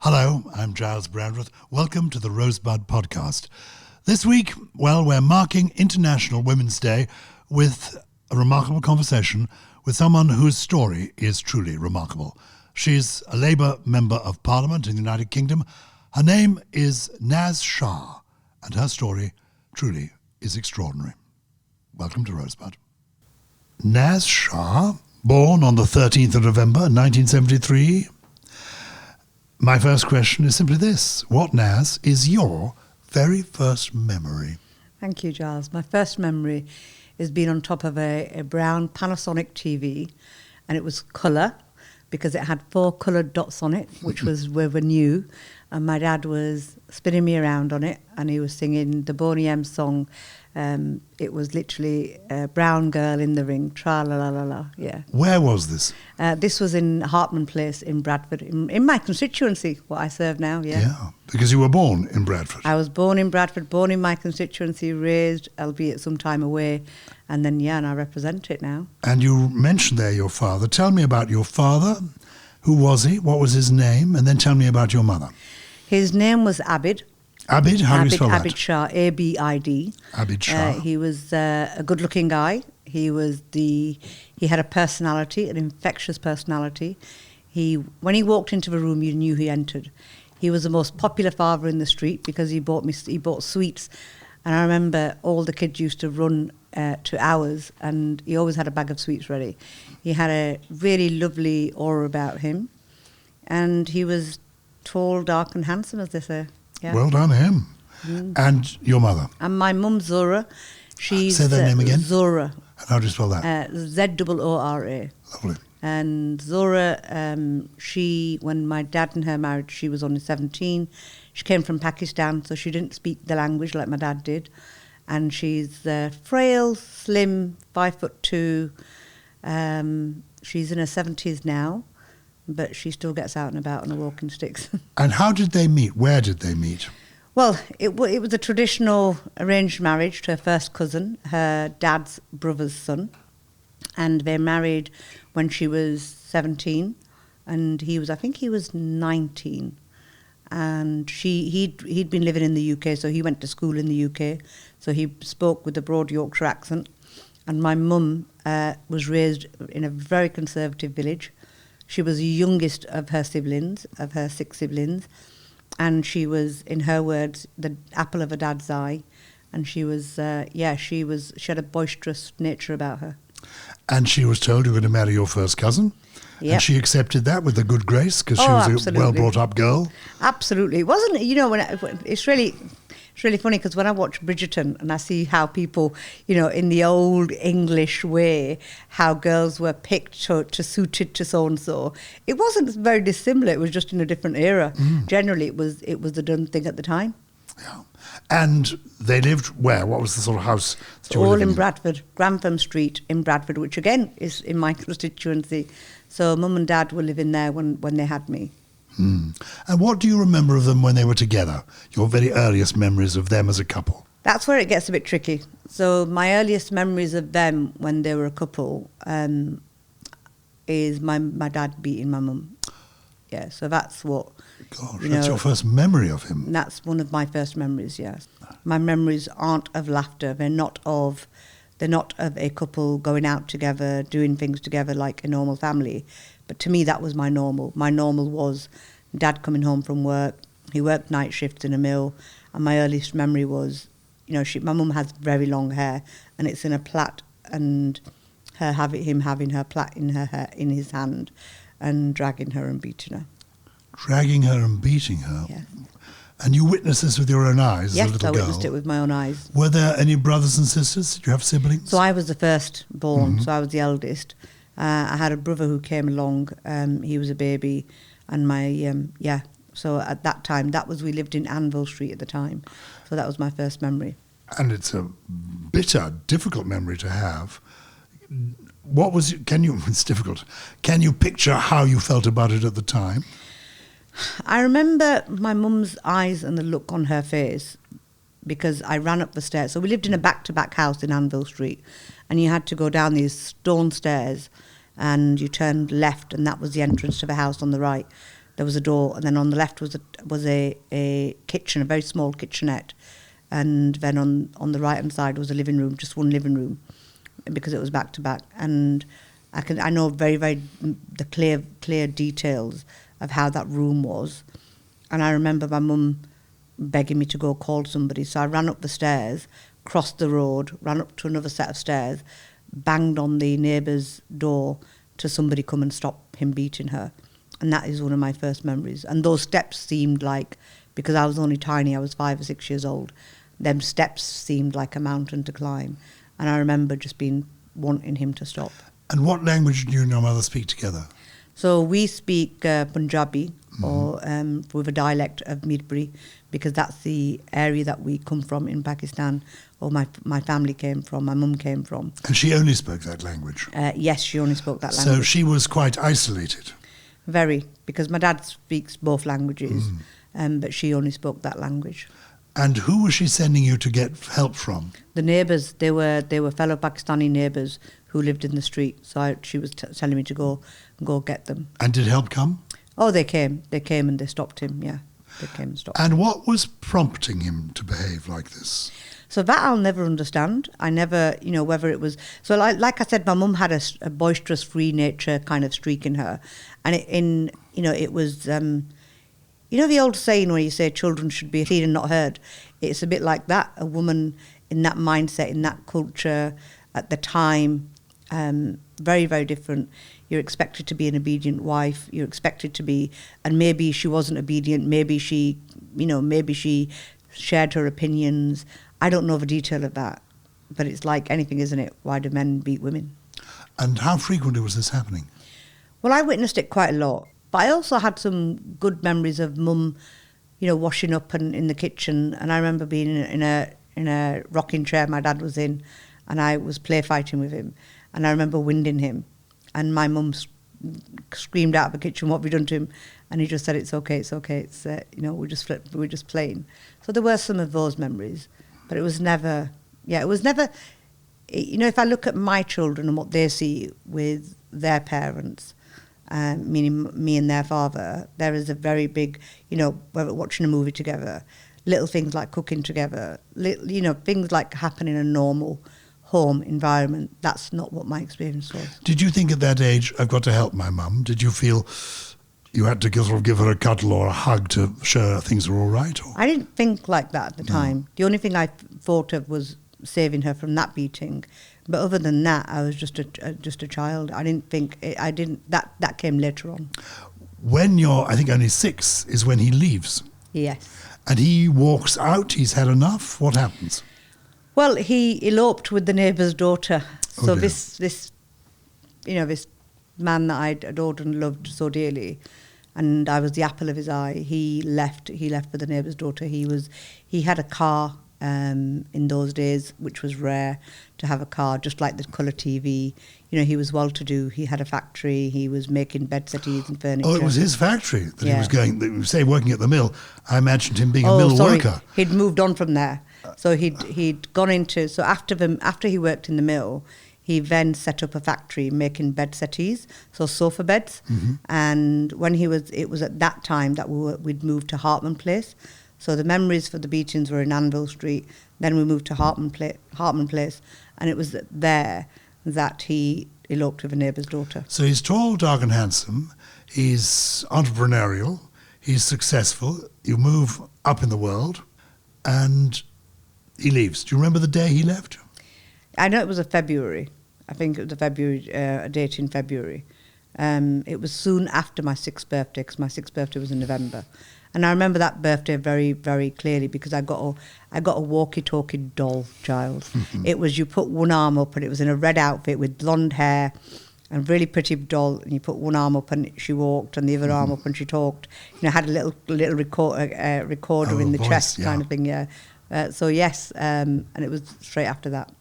Hello, I'm Gyles Bradford. Welcome to the Rosebud podcast. This week, we're marking International Women's Day with a remarkable conversation with someone whose story is truly remarkable. She's a Labour Member of Parliament in the United Kingdom. Her name is Naz Shah, and her story truly is extraordinary. Welcome to Rosebud. Naz Shah, born on the 13th of November 1973. My first question is simply this. What, Naz, is your very first memory? Thank you, Gyles. My first memory is being on top of a brown Panasonic TV, and it was colour because it had 4 coloured dots on it, which were new. And my dad was spinning me around on it, and he was singing the Boney M song. It was literally a brown girl in the ring, tra-la-la-la-la, yeah. Where was this? This was in Hartman Place in Bradford, in my constituency, what I serve now, yeah. Yeah, because you were born in Bradford. I was born in Bradford, born in my constituency, raised, albeit some time away, and then, and I represent it now. And you mentioned there your father. Tell me about your father. Who was he? What was his name? And then tell me about your mother. His name was Abid. Abid? How do you spell that? Abid Shah, A-B-I-D. Abid Shah. He was a good-looking guy. He had a personality, an infectious personality. When he walked into the room, you knew he entered. He was the most popular father in the street because he bought sweets. And I remember all the kids used to run to ours, and he always had a bag of sweets ready. He had a really lovely aura about him, and he was tall, dark and handsome, as they say. Yeah. Well done, him. And your mother? And my mum, Zora. She's say that name again. Zora. And how do you spell that? Z-O-O-R-A. Lovely. And Zora, when my dad and her married, she was only 17. She came from Pakistan, so she didn't speak the language like my dad did. And she's frail, slim, 5'2". She's in her 70s now, but she still gets out and about on her walking sticks. And how did they meet? Where did they meet? Well, it was a traditional arranged marriage to her first cousin, her dad's brother's son. And they married when she was 17, and I think he was 19. And he'd been living in the UK, so he went to school in the UK. So he spoke with a broad Yorkshire accent. And my mum was raised in a very conservative village. She was the youngest of her 6 siblings. And she was, in her words, the apple of her dad's eye. And she had a boisterous nature about her. And she was told you were going to marry your first cousin? Yep. And she accepted that with a good grace because she was absolutely. A well-brought-up girl? Absolutely. It wasn't, it's really funny because when I watch Bridgerton and I see how people, in the old English way, how girls were picked to suit it to so-and-so, it wasn't very dissimilar. It was just in a different era. Generally, it was the done thing at the time. Yeah. And they lived where? What was the sort of house that you were living in? Bradford, Grantham Street in Bradford, which again is in my constituency. So Mum and Dad were living there when they had me. And what do you remember of them when they were together? Your very earliest memories of them as a couple? That's where it gets a bit tricky. So my earliest memories of them when they were a couple is my dad beating my mum. Yeah, so that's what... Gosh, that's your first memory of him. That's one of my first memories, yes. My memories aren't of laughter. They're not of a couple going out together, doing things together like a normal family. But to me, that was my normal. My normal was Dad coming home from work. He worked night shifts in a mill. And my earliest memory was, my mum has very long hair, and it's in a plait, and him having her plait in his hand, and dragging her and beating her. Dragging her and beating her? Yeah. And you witnessed this with your own eyes yes, as a little girl? Yes, I witnessed it with my own eyes. Were there any brothers and sisters? Did you have siblings? So I was the first born, so I was the eldest. I had a brother who came along. He was a baby. And so at that time, we lived in Anvil Street at the time. So that was my first memory. And it's a bitter, difficult memory to have. It's difficult. Can you picture how you felt about it at the time? I remember my mum's eyes and the look on her face because I ran up the stairs. So we lived in a back-to-back house in Anvil Street, and you had to go down these stone stairs and you turned left, and that was the entrance to the house on the right. there was a door, and then on the left was a kitchen, a very small kitchenette, and then on the right hand side was a living room, just one living room, because it was back to back. And I know very, very the clear details of how that room was. And I remember my mum begging me to go call somebody, so I ran up the stairs, crossed the road, ran up to another set of stairs, banged on the neighbour's door to somebody come and stop him beating her. And that is one of my first memories. And those steps seemed like, because I was only tiny, I was 5 or 6 years old, them steps seemed like a mountain to climb. And I remember just wanting him to stop. And what language do you and your mother speak together? So we speak Punjabi, or with a dialect of Mirpuri, because that's the area that we come from in Pakistan, or my family came from, my mum came from. And she only spoke that language? Yes, she only spoke that language. So she was quite isolated? Very, because my dad speaks both languages, but she only spoke that language. And who was she sending you to get help from? The neighbours, they were fellow Pakistani neighbours who lived in the street, so she was telling me to go get them. And did help come? Oh, they came and they stopped him, yeah. They came and stopped him. And what was prompting him to behave like this? So that I'll never understand. I never, whether it was... So like I said, my mum had a boisterous, free nature kind of streak in her. And it was... the old saying where you say children should be seen and not heard? It's a bit like that. A woman in that mindset, in that culture, at the time, very, very different. You're expected to be an obedient wife. You're expected to be... And maybe she wasn't obedient. Maybe she shared her opinions. I don't know the detail of that, but it's like anything, isn't it? Why do men beat women? And how frequently was this happening? Well, I witnessed it quite a lot, but I also had some good memories of mum, washing up and in the kitchen. And I remember being in a rocking chair my dad was in, and I was play fighting with him, and I remember winding him, and my mum screamed out of the kitchen, "What have you done to him?" And he just said, "It's okay, it's okay. It's we're just playing." So there were some of those memories. But it was never, if I look at my children and what they see with their parents, meaning me and their father, there is a very big, whether watching a movie together, little things like cooking together, things like happen in a normal home environment. That's not what my experience was. Did you think at that age, I've got to help my mum? Did you feel you had to sort of give her a cuddle or a hug to show her things were all right? Or? I didn't think like that at the time. The only thing I thought of was saving her from that beating. But other than that, I was just a child. I didn't think... That came later on. When you're, I think, only 6 is when he leaves. Yes. And he walks out, he's had enough. What happens? Well, he eloped with the neighbour's daughter. So this man that I'd adored and loved so dearly, and I was the apple of his eye, he left for the neighbour's daughter. He had a car in those days, which was rare to have a car, just like the colour TV. He was well-to-do. He had a factory. He was making bed settees and furniture. Oh, it was his factory that he was going, say, working at the mill. I imagined him being a mill worker. He'd moved on from there. So he'd gone into... So after he worked in the mill, he then set up a factory making bed settees, so sofa beds. Mm-hmm. And when it was at that time that we'd moved to Hartman Place. So the memories for the beatings were in Anvil Street. Then we moved to Hartman Place, and it was there that he eloped with a neighbour's daughter. So he's tall, dark and handsome. He's entrepreneurial. He's successful. You move up in the world, and he leaves. Do you remember the day he left? I know it was a February. I think it was a date in February. It was soon after my 6th birthday, because my 6th birthday was in November. And I remember that birthday very, very clearly, because I got a walkie-talkie doll, Gyles. It was, you put one arm up, and it was in a red outfit with blonde hair, and really pretty doll, and you put one arm up and she walked, and the other arm up and she talked. Had a little recorder in the voice, chest kind of thing, yeah. So yes, and it was straight after that.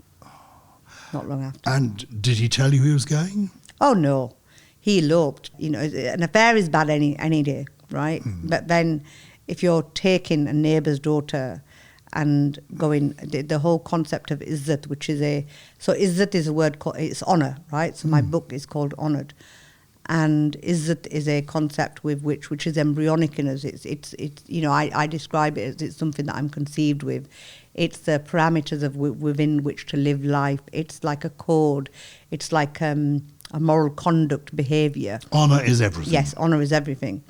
Not long after. And did he tell you he was going? Oh, no. He eloped. An affair is bad any day, right? But then if you're taking a neighbour's daughter and going, the whole concept of izzat, which is so izzat is a word called, it's honour, right? So my book is called Honoured. And izzat is a concept which is embryonic in us. It's I describe it as it's something that I'm conceived with. It's the parameters of within which to live life. It's like a code. It's like a moral conduct behaviour. Honour is everything. Yes, honour is everything.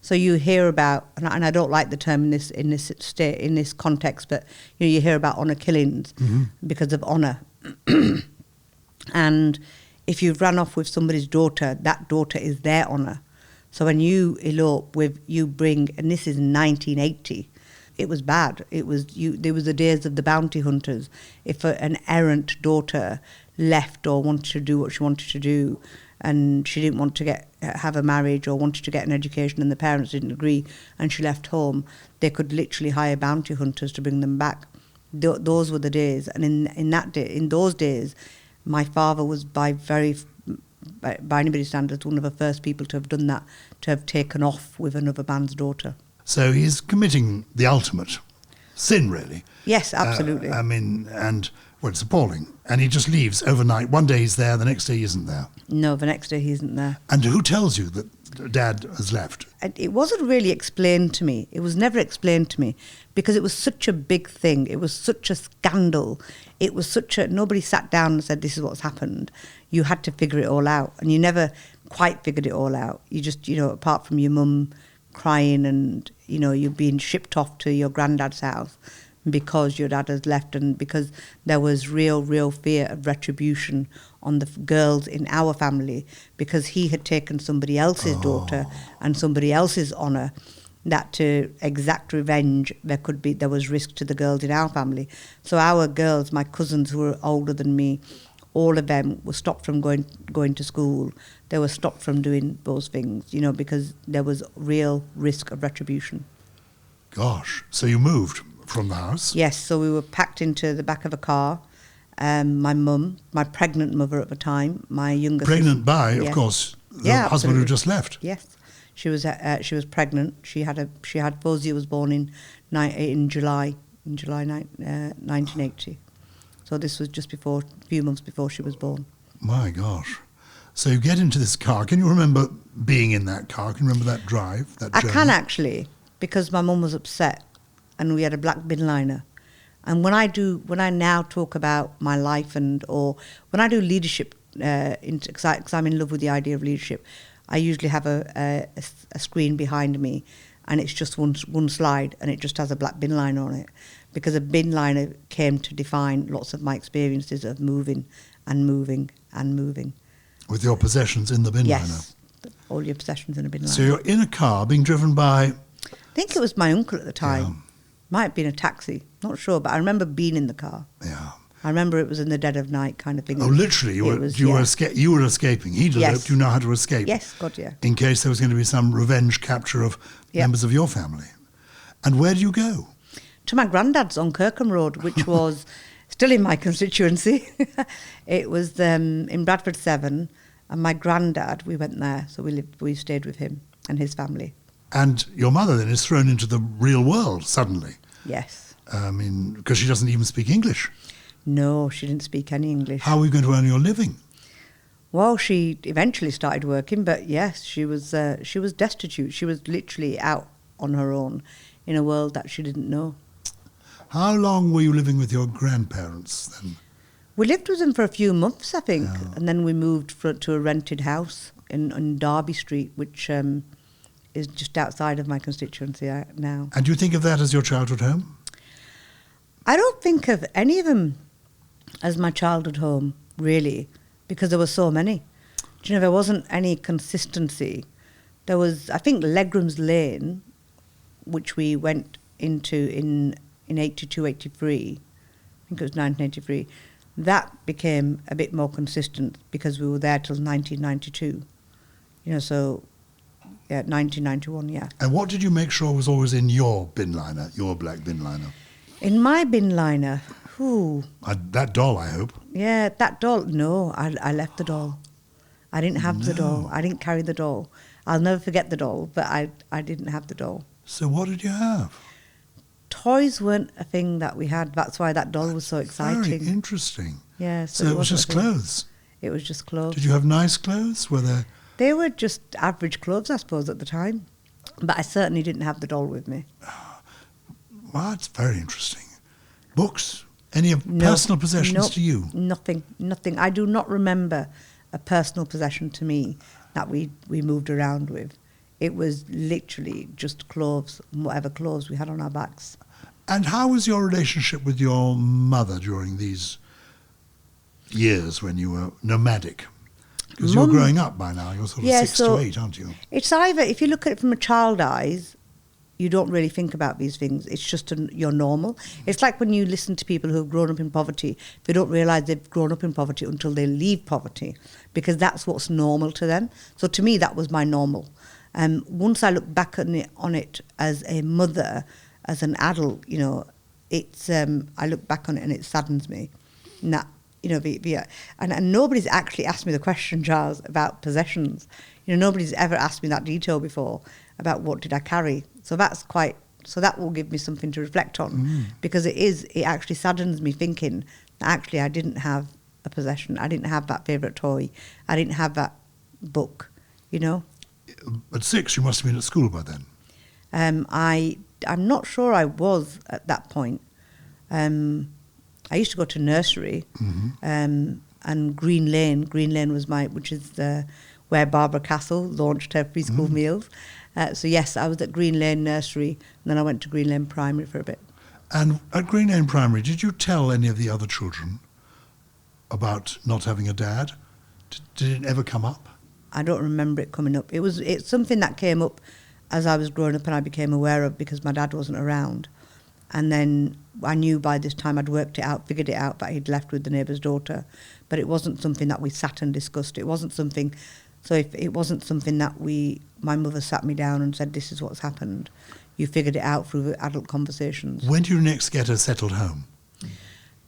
So you hear about, and I don't like the term in this context, but you hear about honour killings because of honour. And if you've run off with somebody's daughter, that daughter is their honour. So when you elope and this is 1980, it was bad. There was the days of the bounty hunters. If an errant daughter left or wanted to do what she wanted to do, and she didn't want to have a marriage or wanted to get an education and the parents didn't agree and she left home, they could literally hire bounty hunters to bring them back. Those were the days. And in those days, my father was by anybody's standards one of the first people to have done that, to have taken off with another man's daughter. So he's committing the ultimate sin, really. Yes, absolutely. It's appalling. And he just leaves overnight. One day he's there, the next day he isn't there. No, the next day he isn't there. And who tells you that Dad has left? It wasn't really explained to me. It was never explained to me because it was such a big thing. It was such a scandal. It was nobody sat down and said, this is what's happened. You had to figure it all out. And you never quite figured it all out. You just, apart from your mum crying and, you being shipped off to your granddad's house because your dad has left, and because there was real fear of retribution on the girls in our family because he had taken somebody else's daughter and somebody else's honour, that to exact revenge there was risk to the girls in our family. So our girls, my cousins who were older than me, all of them were stopped from going to school. They were stopped from doing those things, because there was real risk of retribution. Gosh, so you moved from the house? Yes, so we were packed into the back of a car. My mum, my pregnant mother at the time, my younger pregnant sister, by, of course, the husband absolutely. who just left. Yes, she was pregnant. She had Fozia was born in July 1980. So this was just a few months before she was born. My gosh. So you get into this car. Can you remember being in that car? Can you remember that drive, that journey? I can actually, because my mum was upset and we had a black bin liner. And when I now talk about my life or when I do leadership, because I'm in love with the idea of leadership, I usually have a screen behind me and it's just one slide and it just has a black bin liner on it, because a bin liner came to define lots of my experiences of moving and moving and moving. With your possessions in the bin liner? Yes, all your possessions in a bin liner. So you're in a car being driven by... I think it was my uncle at the time. Yeah. Might have been a taxi, not sure, but I remember being in the car. Yeah. I remember it was in the dead of night kind of thing. Oh, literally, you were escaping. He'd eloped, you know how to escape. Yes, God, yeah. In case there was going to be some revenge capture of members of your family. And where do you go? To my granddad's on Kirkham Road, which was still in my constituency. It was in Bradford 7, and my granddad, we went there, so we stayed with him and his family. And your mother then is thrown into the real world suddenly. Yes. Because she doesn't even speak English. No, she didn't speak any English. How are you going to earn your living? Well, she eventually started working, but yes, she was destitute. She was literally out on her own in a world that she didn't know. How long were you living with your grandparents then? We lived with them for a few months, I think, Yeah. and then we moved to a rented house in Derby Street, which is just outside of my constituency now. And do you think of that as your childhood home? I don't think of any of them as my childhood home, really, because there were so many. Do you know, there wasn't any consistency. There was, I think, Legram's Lane, which we went into in 82, 83. I think it was 1983. That became a bit more consistent because we were there till 1992. So... Yeah, 1991, yeah. And what did you make sure was always in your bin liner, your black bin liner? In my bin liner, That doll, I hope. Yeah, that doll. No, I left the doll. I didn't have the doll. I didn't carry the doll. I'll never forget the doll, but I didn't have the doll. So what did you have? Toys weren't a thing that we had. That's why that doll was so exciting. Very interesting. Yeah. So it was just clothes? It was just clothes. Did you have nice clothes? Were there They were just average clothes, I suppose, at the time. But I certainly didn't have the doll with me. Well, that's very interesting. Books? Any personal possessions to you? Nothing. I do not remember a personal possession to me that we moved around with. It was literally just clothes, whatever clothes we had on our backs. And how was your relationship with your mother during these years when you were nomadic? Because you're growing up by now. You're sort of 6 to 8, aren't you? It's either, if you look at it from a child's eyes, you don't really think about these things. It's just you're normal. It's like when you listen to people who have grown up in poverty, they don't realise they've grown up in poverty until they leave poverty, because that's what's normal to them. So to me, that was my normal. Once I look back on it as a mother, as an adult, you know, it's I look back on it and it saddens me. And that, you know, and nobody's actually asked me the question, Gyles, about possessions. You know, nobody's ever asked me that detail before about what did I carry. So that will give me something to reflect on, because it actually saddens me thinking that actually I didn't have a possession. I didn't have that favourite toy. I didn't have that book, you know. At 6, you must have been at school by then. I'm not sure I was at that point. I used to go to nursery, and Green Lane was which is where Barbara Castle launched her preschool meals. So yes, I was at Green Lane Nursery, and then I went to Green Lane Primary for a bit. And at Green Lane Primary, did you tell any of the other children about not having a dad? Did it ever come up? I don't remember it coming up. It's something that came up as I was growing up and I became aware of, because my dad wasn't around. And then I knew by this time I'd worked it out, figured it out, that he'd left with the neighbour's daughter. But it wasn't something that we sat and discussed. It wasn't something... So if it wasn't something that my mother sat me down and said, this is what's happened, you figured it out through adult conversations. When did you next get a settled home?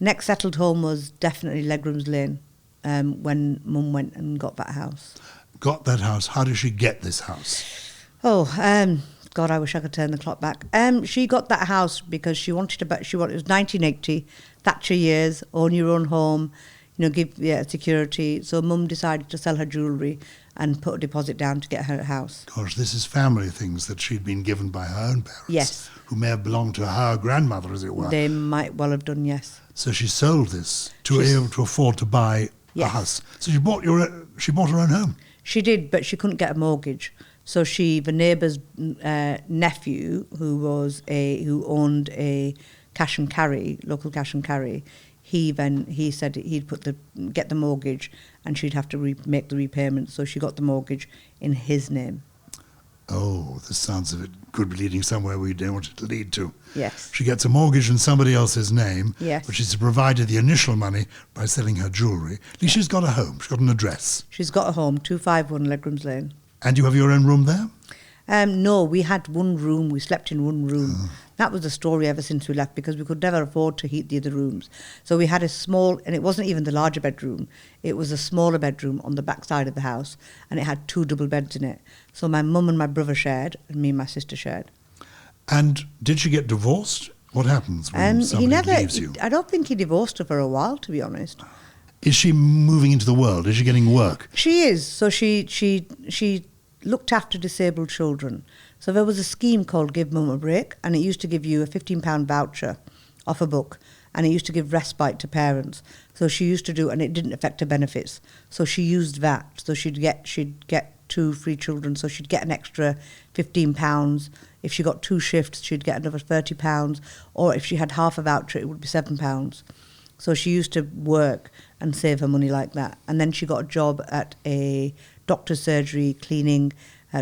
Next settled home was definitely Legrams Lane, when Mum went and got that house. Got that house. How did she get this house? God, I wish I could turn the clock back. She got that house because she wanted it was 1980, Thatcher years, own your own home, you know, give security. So Mum decided to sell her jewellery and put a deposit down to get her a house. Gosh, this is family things that she'd been given by her own parents. Yes. Who may have belonged to her grandmother, as it were. They might well have done, yes. So she sold this to be able to afford to buy a house. So she bought her own home. She did, but she couldn't get a mortgage. So the neighbour's nephew, who owned a cash and carry, local cash and carry, he said he'd get the mortgage, and she'd have to make the repayment. So she got the mortgage in his name. Oh, the sounds of it could be leading somewhere we don't want it to lead to. Yes. She gets a mortgage in somebody else's name, yes, but she's provided the initial money by selling her jewellery. At least she's got a home. She's got an address. She's got a home, 251 Legrams Lane. And you have your own room there? No, we had one room. We slept in one room. That was the story ever since we left, because we could never afford to heat the other rooms. So we had a small, and it wasn't even the larger bedroom. It was a smaller bedroom on the back side of the house, and it had 2 double beds in it. So my mum and my brother shared, and me and my sister shared. And did she get divorced? What happens when somebody leaves you? I don't think he divorced her for a while, to be honest. Is she moving into the world? Is she getting work? She is. So she looked after disabled children. So there was a scheme called Give Mum a Break, and it used to give you a £15 voucher off a book, and it used to give respite to parents. So she used to do, and it didn't affect her benefits. So she used that. So she'd get 2 free children. So she'd get an extra £15. If she got 2 shifts, she'd get another £30. Or if she had half a voucher, it would be £7. So she used to work and save her money like that. And then she got a job at a doctor's surgery, cleaning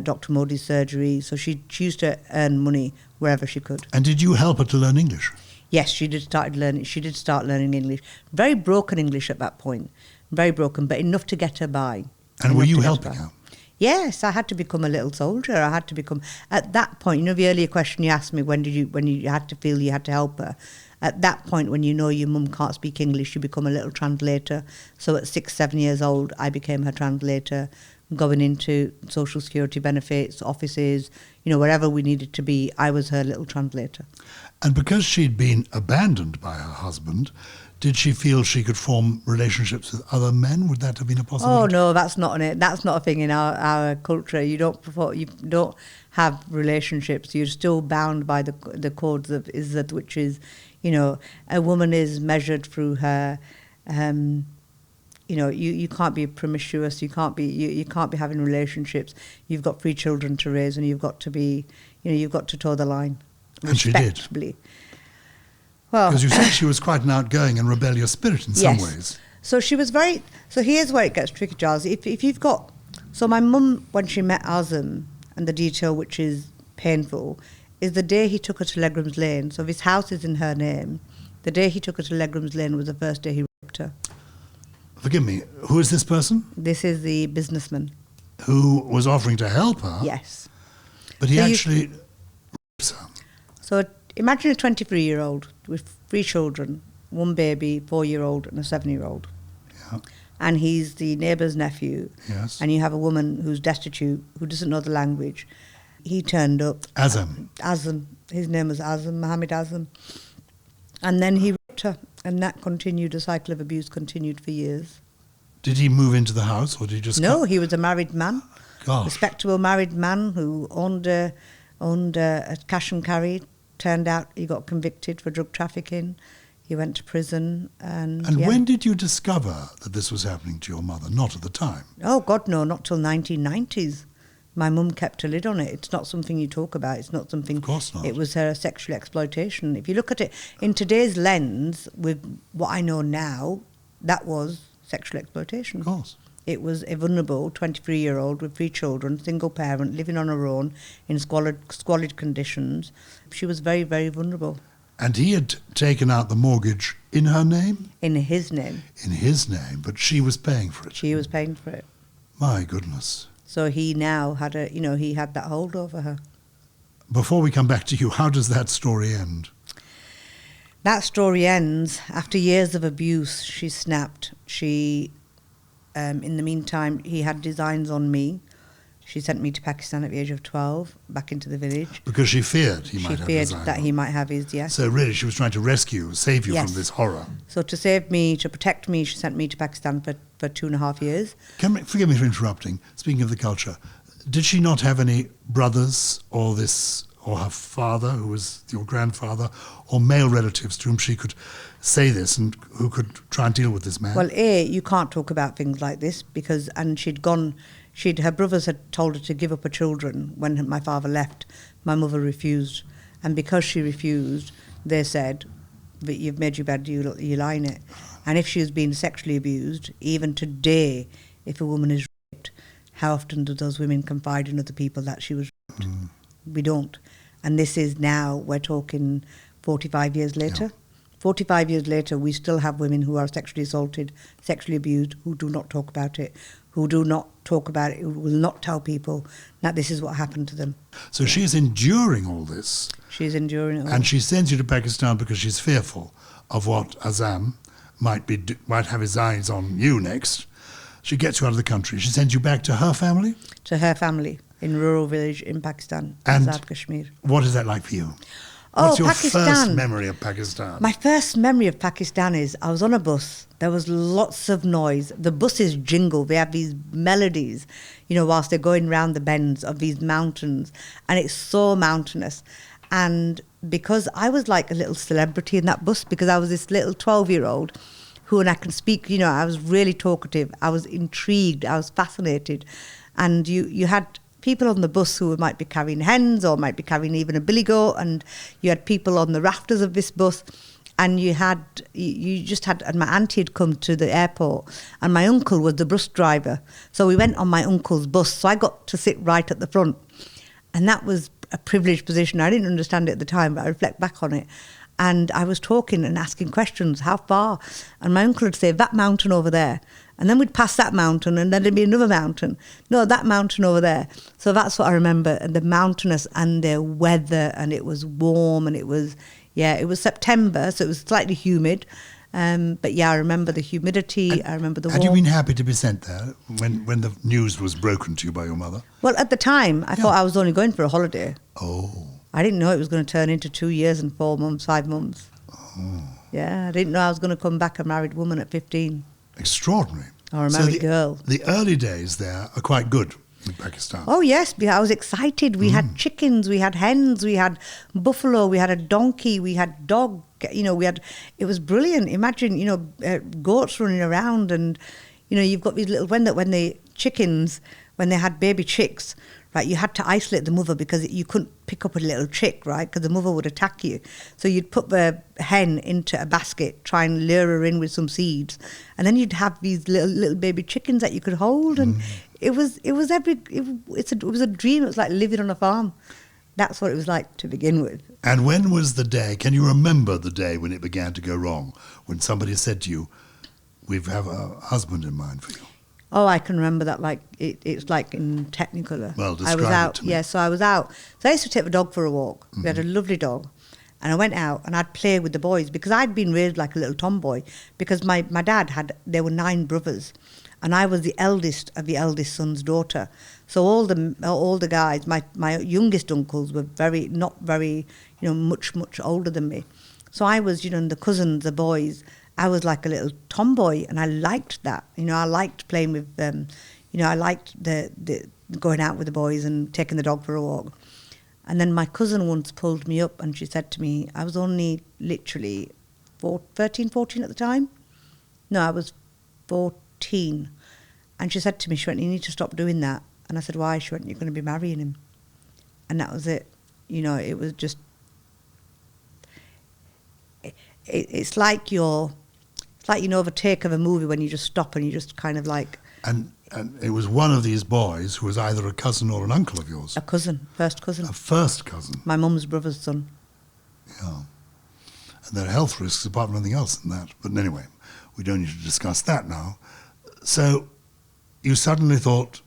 Dr. Modi's surgery. So she used to earn money wherever she could. And did you help her to learn English? Yes, she did start learning English. Very broken English at that point. Very broken, but enough to get her by. And were you helping her? Yes, I had to become a little soldier. I had to become, at that point, you know, the earlier question you asked me, when you had to feel you had to help her. At that point, when you know your mum can't speak English, you become a little translator. So at 6, 7 years old, I became her translator, going into social security benefits, offices, you know, wherever we needed to be, I was her little translator. And because she'd been abandoned by her husband, Did she feel she could form relationships with other men? Would that have been a possibility? Oh no, that's not a thing in our culture. You don't have relationships. You're still bound by the codes of izzat, which is, a woman is measured through her. You can't be promiscuous. You can't be having relationships. You've got 3 children to raise, and you've got to be, you've got to toe the line. And she did. Respectably. Well, because you said she was quite an outgoing and rebellious spirit in some ways. So she was very. So here's where it gets tricky, Gyles. If you've got. So my mum, when she met Azam, and the detail which is painful, is the day he took her to Legram's Lane. So if his house is in her name, the day he took her to Legram's Lane was the first day he raped her. Forgive me, who is this person? This is the businessman. Who was offering to help her? Yes. But he actually rapes her. So imagine a 23-year-old with 3 children, 1 baby, 4-year-old and a 7-year-old. Yeah. And he's the neighbour's nephew. Yes. And you have a woman who's destitute, who doesn't know the language. He turned up. Azam. His name was Mohammed Azam. And then he raped her. And that continued, a cycle of abuse continued for years. Did he move into the house, or did he just... No, he was a married man. Gosh. Respectable married man who owned a cash and carry. Turned out he got convicted for drug trafficking. He went to prison. And when did you discover that this was happening to your mother? Not at the time. Oh, God, no, not till 1990s. My mum kept a lid on it. It's not something you talk about. It's not something... Of course not. It was her sexual exploitation. If you look at it in today's lens, with what I know now, that was sexual exploitation. Of course. It was a vulnerable 23-year-old with 3 children, single parent, living on her own in squalid conditions. She was very, very vulnerable. And he had taken out the mortgage in her name? In his name. In his name, but she was paying for it. She was paying for it. My goodness. So he now had he had that hold over her. Before we come back to you, how does that story end? That story ends after years of abuse. She snapped. She, in the meantime, he had designs on me. She sent me to Pakistan at the age of 12, back into the village. Because she feared he might have designs. She feared that he might have his, yes. So really, she was trying to save you from this horror. So to save me, to protect me, she sent me to Pakistan for 2.5 years. Forgive me for interrupting. Speaking of the culture, did she not have any brothers or her father, who was your grandfather, or male relatives to whom she could say this and who could try and deal with this man? Well, you can't talk about things like this because, and her brothers had told her to give up her children when my father left. My mother refused. And because she refused, they said, that you've made your bed, you lie in it. And if she was being sexually abused, even today, if a woman is raped, how often do those women confide in other people that she was raped? Mm. We don't. And this is now, we're talking 45 years later. Yeah. 45 years later, we still have women who are sexually assaulted, sexually abused, who do not talk about it, who will not tell people that this is what happened to them. So she's enduring all this. She's enduring it all. And she sends you to Pakistan because she's fearful of what Azam might have his eyes on you next. She gets you out of the country. She sends you back to her family? To her family in a rural village in Pakistan, and Azad Kashmir. What is that like for you? What's your Pakistan. first memory of Pakistan? My first memory of Pakistan is I was on a bus. There was lots of noise. The buses jingle. They have these melodies, whilst they're going round the bends of these mountains. And it's so mountainous. And because I was like a little celebrity in that bus, because I was this little 12-year-old and I can speak, I was really talkative. I was intrigued. I was fascinated. And you had people on the bus who might be carrying hens or might be carrying even a billy goat, and you had people on the rafters of this bus, and and my auntie had come to the airport, and my uncle was the bus driver. So we went on my uncle's bus, so I got to sit right at the front. And that was a privileged position. I didn't understand it at the time, but I reflect back on it. And I was talking and asking questions, how far? And my uncle would say, that mountain over there. And then we'd pass that mountain, and then there'd be another mountain. No, that mountain over there. So that's what I remember, and the mountainous and the weather, and it was warm, and it was September, so it was slightly humid. But yeah, I remember the humidity, I remember the warmth. Had you been happy to be sent there when the news was broken to you by your mother? Well, at the time, I thought I was only going for a holiday. Oh. I didn't know it was going to turn into 2 years and 4 months, 5 months. Oh Yeah, I didn't know I was going to come back a married woman at 15. Extraordinary. Or a married so girl. The early days there are quite good in Pakistan. Oh, yes, I was excited. We had chickens, we had hens, we had buffalo, we had a donkey, we had dog. It was brilliant. Imagine, goats running around and, you've got these little, when the chickens, when they had baby chicks, right, you had to isolate the mother because you couldn't pick up a little chick, right, because the mother would attack you. So you'd put the hen into a basket, try and lure her in with some seeds, and then you'd have these little baby chickens that you could hold, and it was a dream. It was like living on a farm. That's what it was like to begin with. And when was the day, can you remember the day when it began to go wrong, when somebody said to you, we have a husband in mind for you? Oh, I can remember that like it's like in Technicolor. Well, describe I was out, it to me. yeah, so I was out. So I used to take the dog for a walk. We had a lovely dog. And I went out and I'd play with the boys because I'd been raised like a little tomboy because my dad there were 9 brothers and I was the eldest of the eldest son's daughter. So all the guys, my youngest uncles were not very, much older than me. So I was, and the cousins, the boys, I was like a little tomboy, and I liked that. I liked playing with them. I liked the going out with the boys and taking the dog for a walk. And then my cousin once pulled me up, and she said to me, I was only literally 13, 14 at the time. No, I was 14. And she said to me, she went, you need to stop doing that. And I said, why? She went, you're going to be marrying him. And that was it. It was just... It's like the take of a movie when you just stop and you just kind of like... And it was one of these boys who was either a cousin or an uncle of yours. A cousin, first cousin. A first cousin. My mum's brother's son. Yeah. And there are health risks apart from anything else in that. But anyway, we don't need to discuss that now. So you suddenly thought,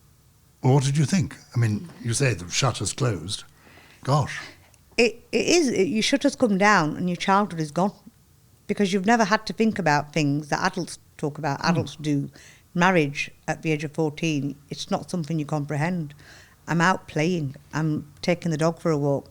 well, what did you think? I mean, you say the shutters closed. Gosh. It is. Your shutters come down and your childhood is gone. Because you've never had to think about things that adults talk about, adults do. Marriage at the age of 14, it's not something you comprehend. I'm out playing. I'm taking the dog for a walk.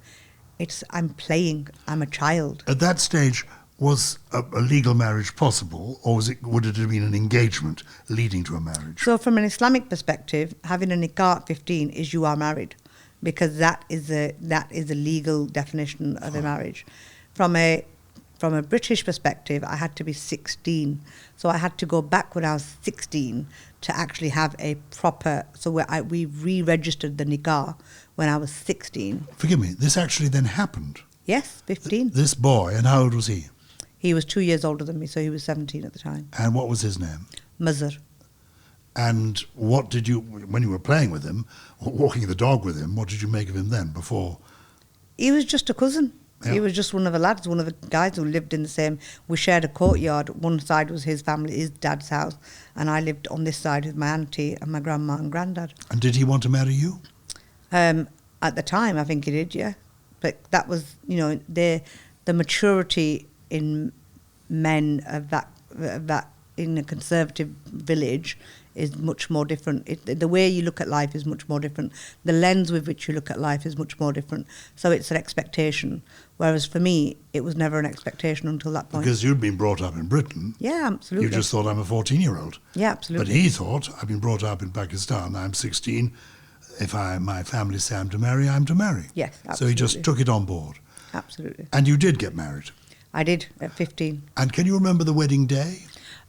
I'm playing. I'm a child. At that stage, was a legal marriage possible, or would it have been an engagement leading to a marriage? So from an Islamic perspective, having a nikah at 15 is you are married, because that is a legal definition of a marriage. From a British perspective, I had to be 16. So I had to go back when I was 16 to actually have a proper... So we re-registered the nikah when I was 16. Forgive me, this actually then happened? Yes, 15. This boy, and how old was he? He was 2 years older than me, so he was 17 at the time. And what was his name? Mazhar. And what did you, when you were playing with him, or walking the dog with him, what did you make of him then, before? He was just a cousin. Yeah. He was just one of the lads, one of the guys who lived in the same... We shared a courtyard. One side was his family, his dad's house, and I lived on this side with my auntie and my grandma and granddad. And did he want to marry you? At the time, I think he did, yeah. But that was, the maturity in men of that in a conservative village is much more different. The way you look at life is much more different. The lens with which you look at life is much more different. So it's an expectation. Whereas for me, it was never an expectation until that point. Because you'd been brought up in Britain. Yeah, absolutely. You just thought, I'm a 14-year-old. Yeah, absolutely. But he thought, I've been brought up in Pakistan, I'm 16. If my family say I'm to marry, I'm to marry. Yes, absolutely. So he just took it on board. Absolutely. And you did get married? I did, at 15. And can you remember the wedding day?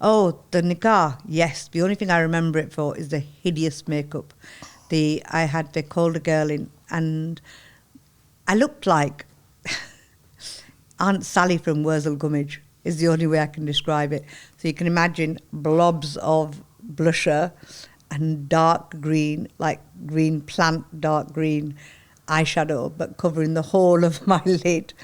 Oh, the nikah, yes. The only thing I remember it for is the hideous makeup. They called a girl in, and I looked like Aunt Sally from Wurzel Gummidge, is the only way I can describe it. So you can imagine blobs of blusher and dark green, like green plant, dark green eyeshadow, but covering the whole of my lid,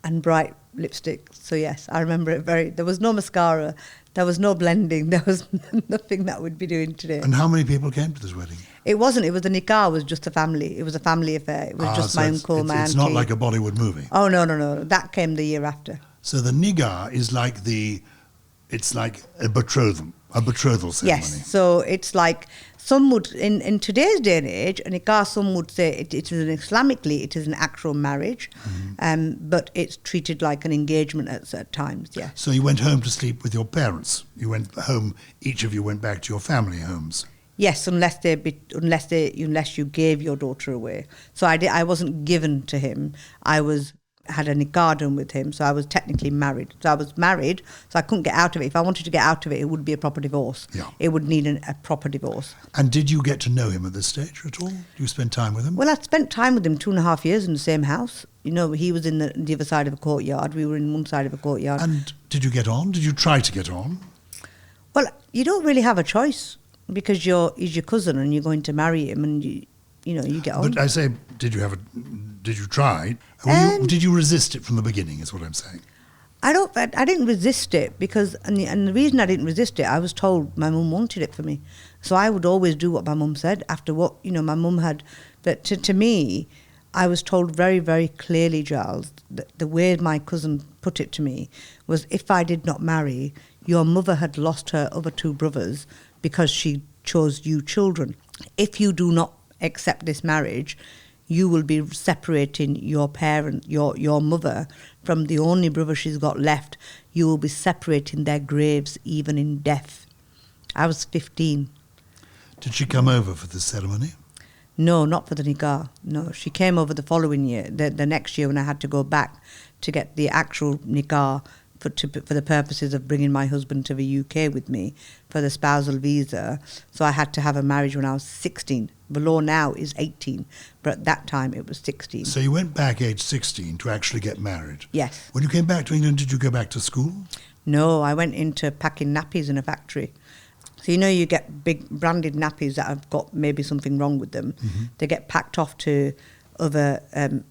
and bright lipstick. So yes, I remember it there was no mascara, there was no blending, there was nothing that we'd be doing today. And how many people came to this wedding? The nikah was just a family. It was a family affair. It was just so my uncle, my auntie. It's not like a Bollywood movie. Oh, no. That came the year after. So the nikah is like the it's like a betrothal ceremony. Yes, so it's like some would, in today's day and age, a nikah, some would say it is Islamically, it is an actual marriage, but it's treated like an engagement at certain times, yeah. So you went home to sleep with your parents. You went home, each of you went back to your family homes. Yes, unless you gave your daughter away. So I wasn't given to him. I had a nikah done with him, so I was technically married. So I was married, so I couldn't get out of it. If I wanted to get out of it, it would be a proper divorce. Yeah. It would need a proper divorce. And did you get to know him at this stage at all? Did you spend time with him? Well, I spent time with him 2.5 years in the same house. You know, he was in the other side of a courtyard. We were in one side of a courtyard. And did you get on? Did you try to get on? Well, you don't really have a choice because he's your cousin and you're going to marry him and you get on. But I say, did you try? Did you resist it from the beginning, is what I'm saying? I didn't resist it because, and the reason I didn't resist it, I was told my mum wanted it for me. So I would always do what my mum said after what, my mum had. But to me, I was told very, very clearly, Gyles, that the way my cousin put it to me was if I did not marry, your mother had lost her other 2 brothers because she chose you children. If you do not accept this marriage, you will be separating your parent, your mother, from the only brother she's got left. You will be separating their graves even in death. I was 15. Did she come over for the ceremony? No, not for the nikah. No, she came over the following year, the next year when I had to go back to get the actual nikah for the purposes of bringing my husband to the UK with me for the spousal visa. So I had to have a marriage when I was 16. The law now is 18, but at that time it was 16. So you went back age 16 to actually get married? Yes. When you came back to England, did you go back to school? No, I went into packing nappies in a factory. So you get big branded nappies that have got maybe something wrong with them. Mm-hmm. They get packed off to other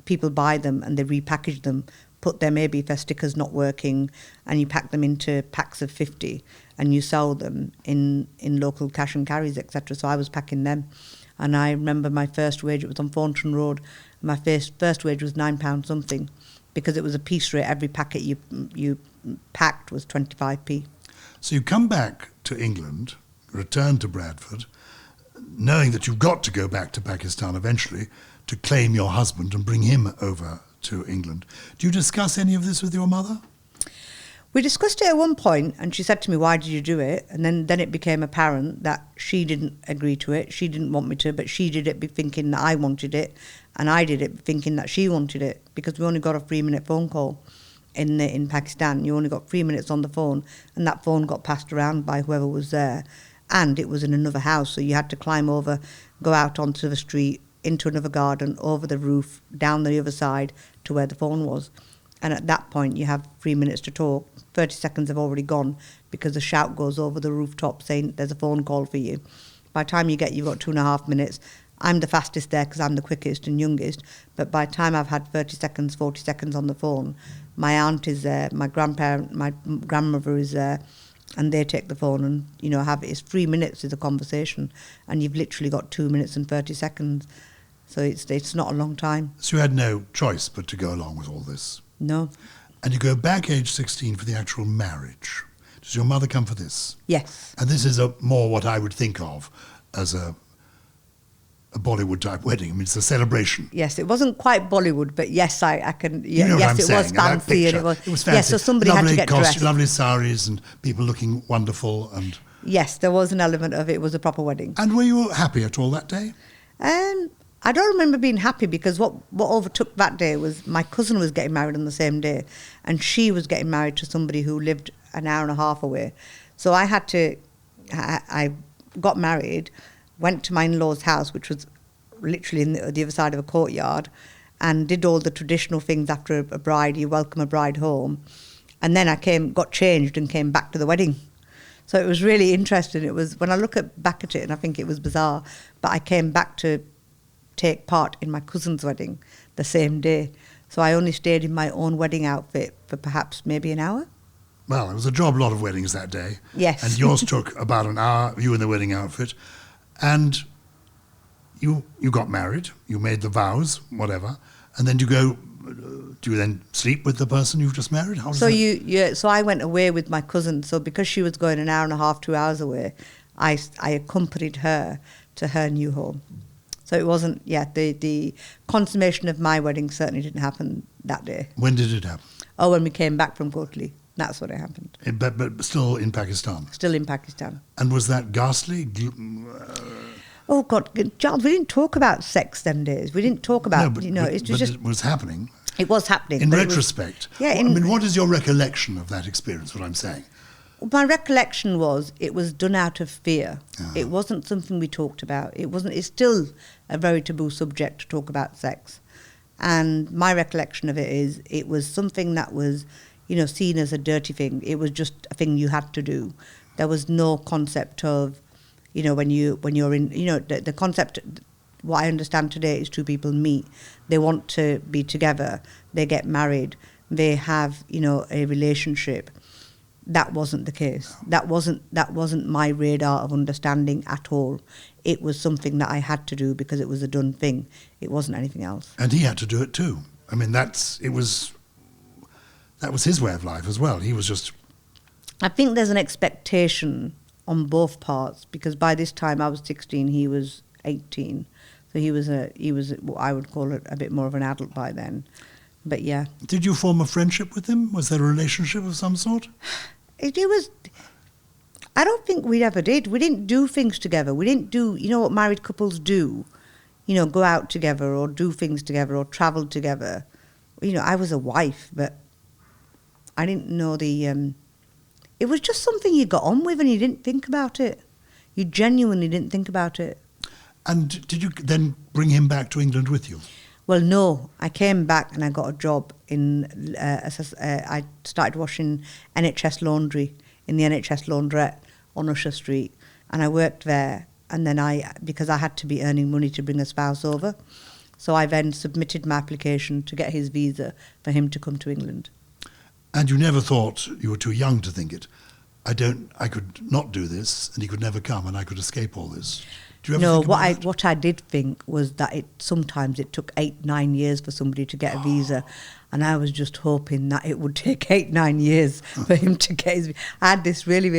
people buy them and they repackage them, put there maybe if their sticker's not working, and you pack them into packs of 50 and you sell them in local cash and carries, etc. So I was packing them. And I remember my first wage, it was on Thornton Road. My first wage was £9 something because it was a piece rate. Every packet you packed was 25p. So you come back to England, return to Bradford, knowing that you've got to go back to Pakistan eventually to claim your husband and bring him over to England. Do you discuss any of this with your mother? We discussed it at one point, and she said to me, "Why did you do it?" And then it became apparent that she didn't agree to it. She didn't want me to, but she did it thinking that I wanted it, and I did it thinking that she wanted it, because we only got a 3-minute phone call in Pakistan. You only got 3 minutes on the phone, and that phone got passed around by whoever was there, and it was in another house, so you had to climb over, go out onto the street, into another garden, over the roof, down the other side to where the phone was. And at that point, you have 3 minutes to talk. 30 seconds have already gone because a shout goes over the rooftop saying there's a phone call for you. By the time you've got 2.5 minutes. I'm the fastest there because I'm the quickest and youngest. But by the time I've had 30 seconds, 40 seconds on the phone, my aunt is there, my grandmother is there, and they take the phone and, it's 3 minutes is a conversation, and you've literally got 2 minutes and 30 seconds. So it's not a long time. So you had no choice but to go along with all this? No. And you go back age 16 for the actual marriage. Does your mother come for this? Yes. And this is more what I would think of as a Bollywood-type wedding. I mean, it's a celebration. Yes, it wasn't quite Bollywood, but yes, I can... You know yes, what I'm was fancy. And it was fancy. Yes, so somebody had to get dressed. Lovely saris and people looking wonderful. And yes, there was an element of it was a proper wedding. And were you happy at all that day? I don't remember being happy because what overtook that day was my cousin was getting married on the same day, and she was getting married to somebody who lived an hour and a half away. So I got married, went to my in-laws' house, which was literally in the other side of a courtyard, and did all the traditional things after a bride. You welcome a bride home. And then I got changed and came back to the wedding. So it was really interesting. It was, when I look back at it, and I think it was bizarre, but I came back to take part in my cousin's wedding the same day. So I only stayed in my own wedding outfit for perhaps maybe an hour. Well, it was a lot of weddings that day. Yes. And yours took about an hour, you in the wedding outfit. And you got married, you made the vows, whatever, and then you go do you then sleep with the person you've just married? How does So that... so I went away with my cousin. So because she was going an hour and a half, 2 hours away, I accompanied her to her new home. So it wasn't, the consummation of my wedding certainly didn't happen that day. When did it happen? Oh, when we came back from Kotli. That's when it happened. But still in Pakistan? Still in Pakistan. And was that ghastly? Oh, God, Gyles, we didn't talk about sex them days. We didn't talk about, but it was happening. It was happening. In retrospect. I mean, what is your recollection of that experience, what I'm saying? My recollection was it was done out of fear. Uh-huh. It wasn't something we talked about. It's still a very taboo subject to talk about sex. And my recollection of it is it was something that was, seen as a dirty thing. It was just a thing you had to do. There was no concept of, when you're in, the concept, what I understand today is two people meet. They want to be together. They get married. They have, a relationship. That wasn't the case. That wasn't my radar of understanding at all. It was something that I had to do because it was a done thing. It wasn't anything else. And he had to do it too. I mean, that was his way of life as well. He was just... I think there's an expectation on both parts because by this time I was 16, he was 18. So he was what I would call a bit more of an adult by then. But yeah. Did you form a friendship with him? Was there a relationship of some sort? It was... I don't think we ever did. We didn't do things together. We didn't do, what married couples do, go out together or do things together or travel together. I was a wife, but I didn't know it was just something you got on with and you didn't think about it. You genuinely didn't think about it. And did you then bring him back to England with you? Well, no. I came back and I got a job in... I started washing NHS laundry in the NHS laundrette on Usher Street. And I worked there. And then because I had to be earning money to bring a spouse over. So I then submitted my application to get his visa for him to come to England. And you never thought, you were too young to think it, I could not do this and he could never come and I could escape all this. Do you ever think about that? What I did think was that sometimes it took 8-9 years for somebody to get a visa, and I was just hoping that it would take 8-9 years for him to get his. I had this really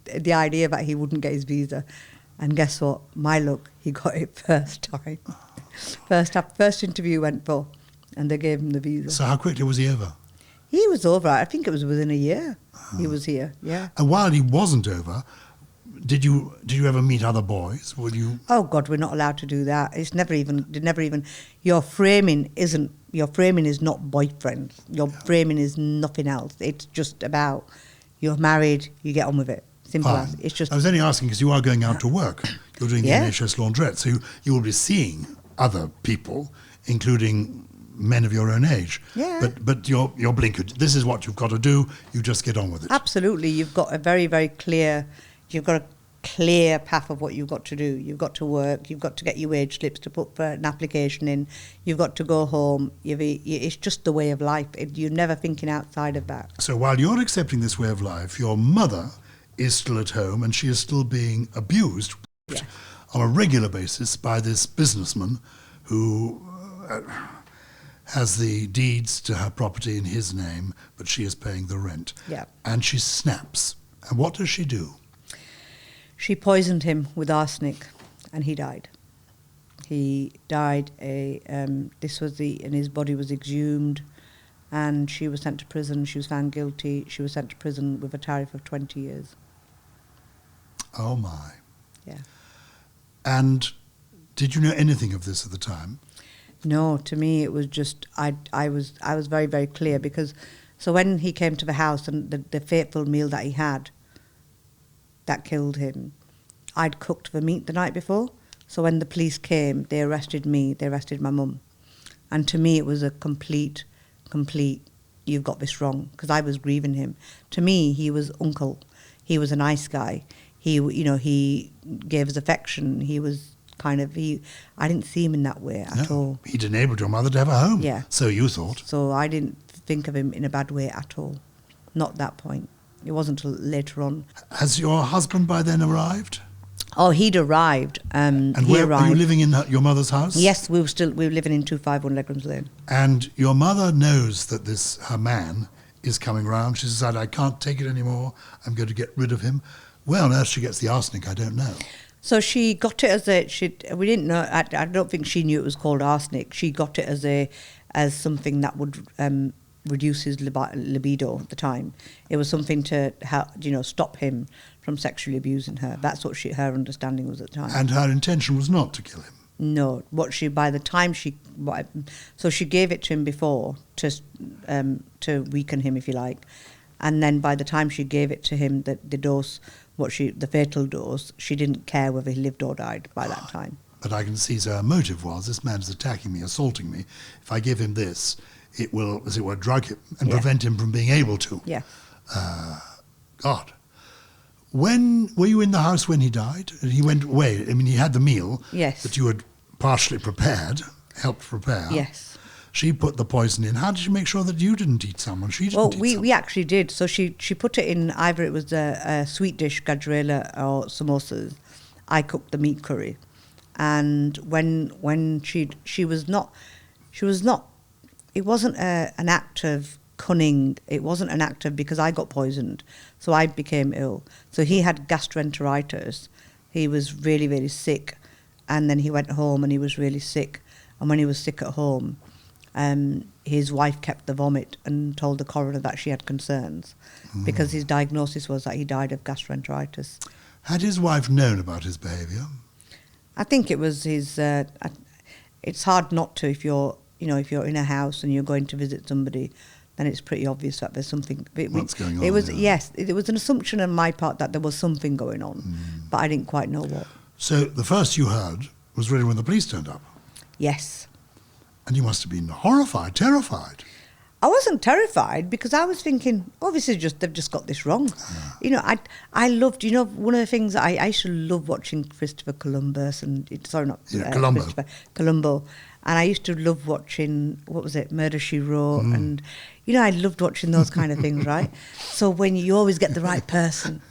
the idea that he wouldn't get his visa, and guess what? My luck, he got it first time. First interview went for, and they gave him the visa. So how quickly was he over? He was over. I think it was within a year. He was here. Yeah. And while he wasn't over, did you ever meet other boys? Were you? Oh God, we're not allowed to do that. It's never even. Your framing is not boyfriends. Your framing is nothing else. It's just about you're married, you get on with it. Simple as. It's just. I was only asking because you are going out to work. You're doing the NHS laundrette, so you will be seeing other people, including men of your own age. Yeah. But you're blinkered. This is what you've got to do. You just get on with it. Absolutely, you've got a very, very clear. You've got a clear path of what you've got to do. You've got to work. You've got to get your wage slips to put for an application in. You've got to go home. It's just the way of life. You're never thinking outside of that. So while you're accepting this way of life, your mother is still at home and she is still being abused on a regular basis by this businessman who has the deeds to her property in his name, but she is paying the rent. Yeah. And she snaps. And what does she do? She poisoned him with arsenic, and he died. He died. And his body was exhumed, and she was sent to prison. She was found guilty. She was sent to prison with a tariff of 20 years. Oh my! Yeah. And did you know anything of this at the time? No, to me it was just I was very, very clear because so when he came to the house and the fateful meal that he had that killed him, I'd cooked the meat the night before. So when the police came, they arrested me, they arrested my mum. And to me it was a complete, you've got this wrong, because I was grieving him. To me, he was uncle. He was a nice guy. He gave us affection. He was I didn't see him in that way at all. He'd enabled your mother to have a home. Yeah. So you thought. So I didn't think of him in a bad way at all. Not that point. It wasn't until later on. Has your husband by then arrived? Oh, he'd arrived. And he where arrived. were you living in your mother's house? Yes, we were living in 251 Legrams Lane. And your mother knows that her man is coming round. She said, I can't take it anymore. I'm going to get rid of him. Where on earth she gets the arsenic, I don't know. So she got it we didn't know, I don't think she knew it was called arsenic. She got it as something that would reduce his libido at the time. It was something to help, stop him from sexually abusing her. That's what her understanding was at the time. And her intention was not to kill him. No, she gave it to him before to weaken him, if you like, and then by the time she gave it to him, the dose, the fatal dose, she didn't care whether he lived or died by that time. But I can see her motive was, this man's attacking me, assaulting me. If I give him this, it will, as it were, drug him and prevent him from being able to. Yeah. God. When were you in the house when he died? He went away. I mean, he had the meal that you had partially prepared, helped prepare. Yes. She put the poison in. How did you make sure that you didn't eat someone? She didn't eat someone. We actually did. So she put it in, either it was a sweet dish, gajrela or samosas. I cooked the meat curry. And when she was not, it wasn't an act of cunning. It wasn't an act of, because I got poisoned, so I became ill. So he had gastroenteritis. He was really, really sick. And then he went home and he was really sick. And when he was sick at home, his wife kept the vomit and told the coroner that she had concerns because his diagnosis was that he died of gastroenteritis. Had his wife known about his behaviour? I think it was his. It's hard not to if you're in a house and you're going to visit somebody, then it's pretty obvious that there's something. What's going on? It was it was an assumption on my part that there was something going on, but I didn't quite know what. So the first you heard was really when the police turned up. Yes. And you must have been horrified, terrified. I wasn't terrified because I was thinking, they've just got this wrong. I loved, one of the things I used to love watching Christopher Columbus Columbo. And I used to love watching, Murder, She Wrote. And, I loved watching those kind of things, right? So when you always get the right person.